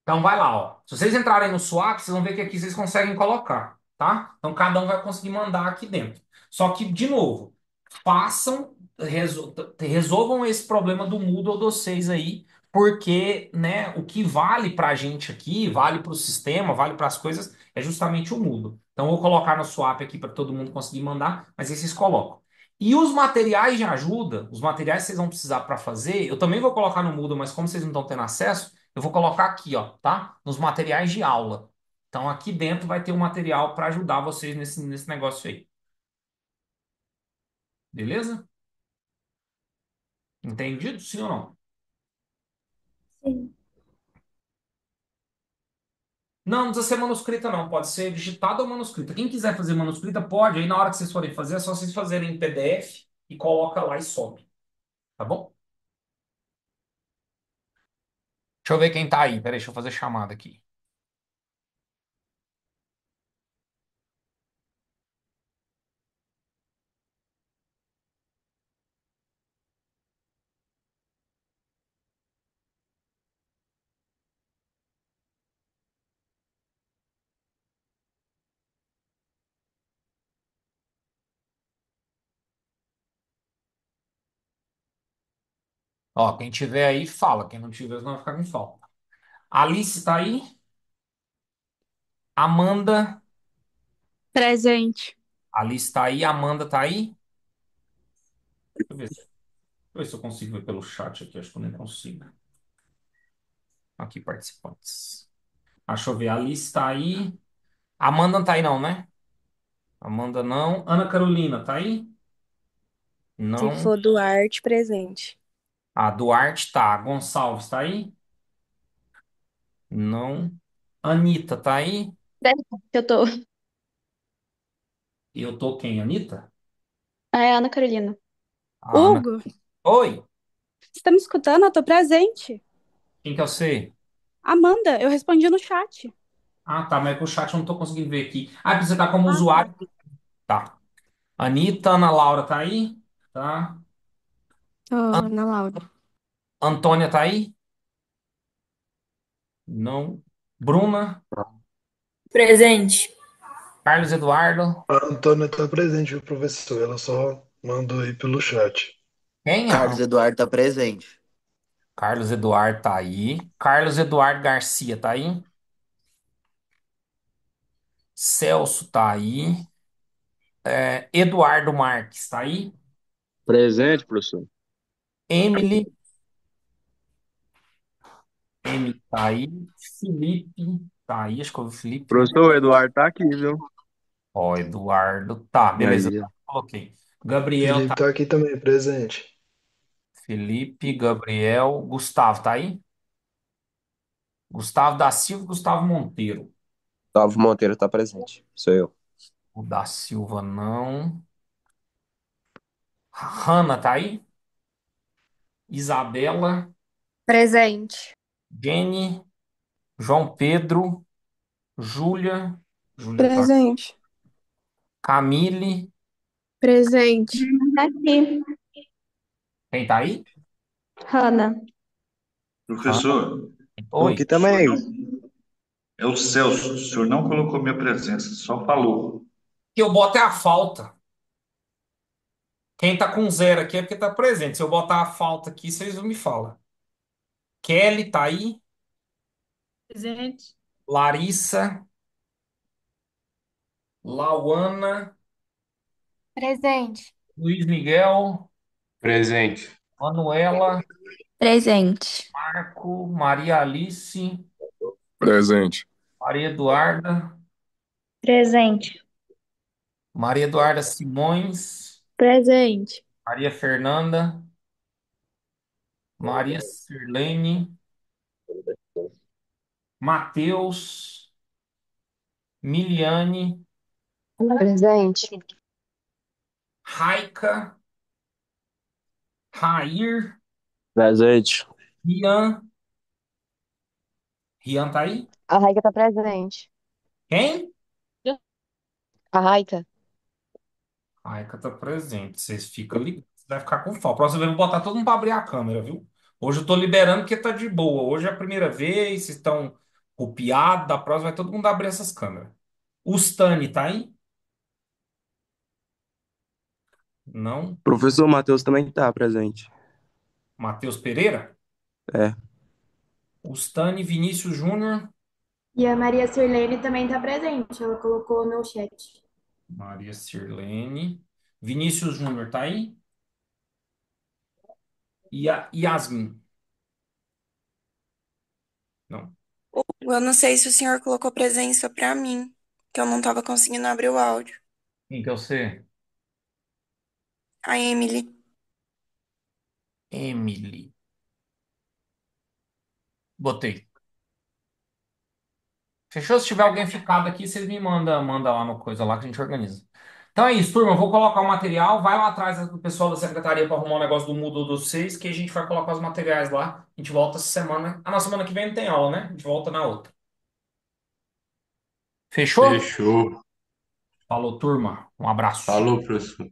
Então vai lá, ó. Se vocês entrarem no Swap, vocês vão ver que aqui vocês conseguem colocar, tá? Então cada um vai conseguir mandar aqui dentro. Só que, de novo, resolvam esse problema do Moodle de vocês aí, porque, né, o que vale pra gente aqui, vale para o sistema, vale para as coisas, é justamente o Moodle. Então eu vou colocar no Swap aqui para todo mundo conseguir mandar, mas aí vocês colocam. E os materiais de ajuda, os materiais que vocês vão precisar para fazer, eu também vou colocar no Moodle, mas como vocês não estão tendo acesso, eu vou colocar aqui, ó, tá? Nos materiais de aula. Então aqui dentro vai ter um material para ajudar vocês nesse negócio aí. Beleza? Entendido? Sim ou não? Sim. Não, não precisa ser manuscrita, não. Pode ser digitada ou manuscrita. Quem quiser fazer manuscrita, pode. Aí na hora que vocês forem fazer, é só vocês fazerem em PDF e coloca lá e sobe. Tá bom? Deixa eu ver quem tá aí. Peraí, deixa eu fazer chamada aqui. Ó, quem tiver aí, fala. Quem não tiver, não vai ficar com falta. Alice tá aí? Amanda. Presente. Alice tá aí? Amanda tá aí? Deixa eu ver, deixa eu ver se eu consigo ver pelo chat aqui. Acho que eu não consigo. Aqui, participantes. Deixa eu ver. Alice tá aí. Amanda não tá aí, não, né? Amanda não. Ana Carolina tá aí? Se Não. for Duarte, presente. A Duarte tá. Gonçalves tá aí? Não. Anitta tá aí? Eu tô. Eu tô quem? Anitta? É, Ana Carolina. A Ana. Hugo, Oi, você tá me escutando? Eu tô presente. quem que eu sei? Amanda, eu respondi no chat. Ah, tá, mas com o chat eu não tô conseguindo ver aqui. Ah, você tá como Ah, tá. usuário? Tá. Anitta, Ana Laura tá aí? Tá. Ô, An- Ana Laura. Antônia tá aí? Não. Bruna? Presente. Carlos Eduardo? A Antônia está presente, viu, professor? Ela só mandou aí pelo chat. Quem? Carlos Eduardo tá presente. Carlos Eduardo tá aí. Carlos Eduardo Garcia tá aí? Celso tá aí. Eduardo Marques tá aí? Presente, professor. Emily? Emily tá aí. Felipe tá aí. Acho que eu vi o Felipe, né? Professor, o Eduardo tá aqui, viu? Ó, Eduardo. Tá, beleza. Aí, Coloquei. Gabriel Felipe tá. está aqui também, presente. Felipe, Gabriel. Gustavo tá aí? Gustavo da Silva, Gustavo Monteiro. Gustavo Monteiro tá presente. Sou eu. O da Silva não. Hanna tá aí? Isabela, Presente. Jenny, João Pedro, Júlia. Júlia tá. Presente. Camille. Presente. Aqui. Quem tá aí? Hanna. Hanna. Professor, Tô Oi. aqui o senhor também. não. É o Celso, o senhor não colocou minha presença, só falou. Que eu boto é a falta. Quem tá com zero aqui é porque tá presente. Se eu botar a falta aqui, vocês não me falam. Kelly tá aí? Presente. Larissa, Lauana, Presente. Luiz Miguel, presente. Manuela, Presente. Marco, Maria Alice, Presente. Maria Eduarda, Presente. Maria Eduarda Simões, Presente. Maria Fernanda, Maria Sirlene, Matheus, Miliane, Presente. Raika, Rair, Presente. Rian. Rian tá aí? A Raika tá presente. Quem? A Raika. Raika tá presente. Vocês ficam ligados. Você vai ficar com falta. Próxima vez eu vou botar todo mundo pra abrir a câmera, viu? Hoje eu tô liberando porque tá de boa. Hoje é a primeira vez, vocês estão copiados. Da próxima vai todo mundo abrir essas câmeras. O Stani tá aí? Não. Professor Matheus também tá presente. Matheus Pereira? É. O Stani, Vinícius Júnior. E a Maria Sirlene também tá presente. Ela colocou no chat. Maria Sirlene. Vinícius Júnior tá aí? E a Yasmin? Não. Eu não sei se o senhor colocou presença pra mim, que eu não tava conseguindo abrir o áudio. Quem que é você? A Emily. Emily. Botei. Fechou? Se tiver alguém ficado aqui, vocês me manda lá no coisa lá que a gente organiza. Então é isso, turma. Eu vou colocar o material. Vai lá atrás do pessoal da secretaria para arrumar o negócio do Moodle dos seis, que a gente vai colocar os materiais lá. A gente volta essa semana. Ah, na semana que vem não tem aula, né? A gente volta na outra. Fechou? Fechou. Falou, turma. Um abraço. Falou, professor.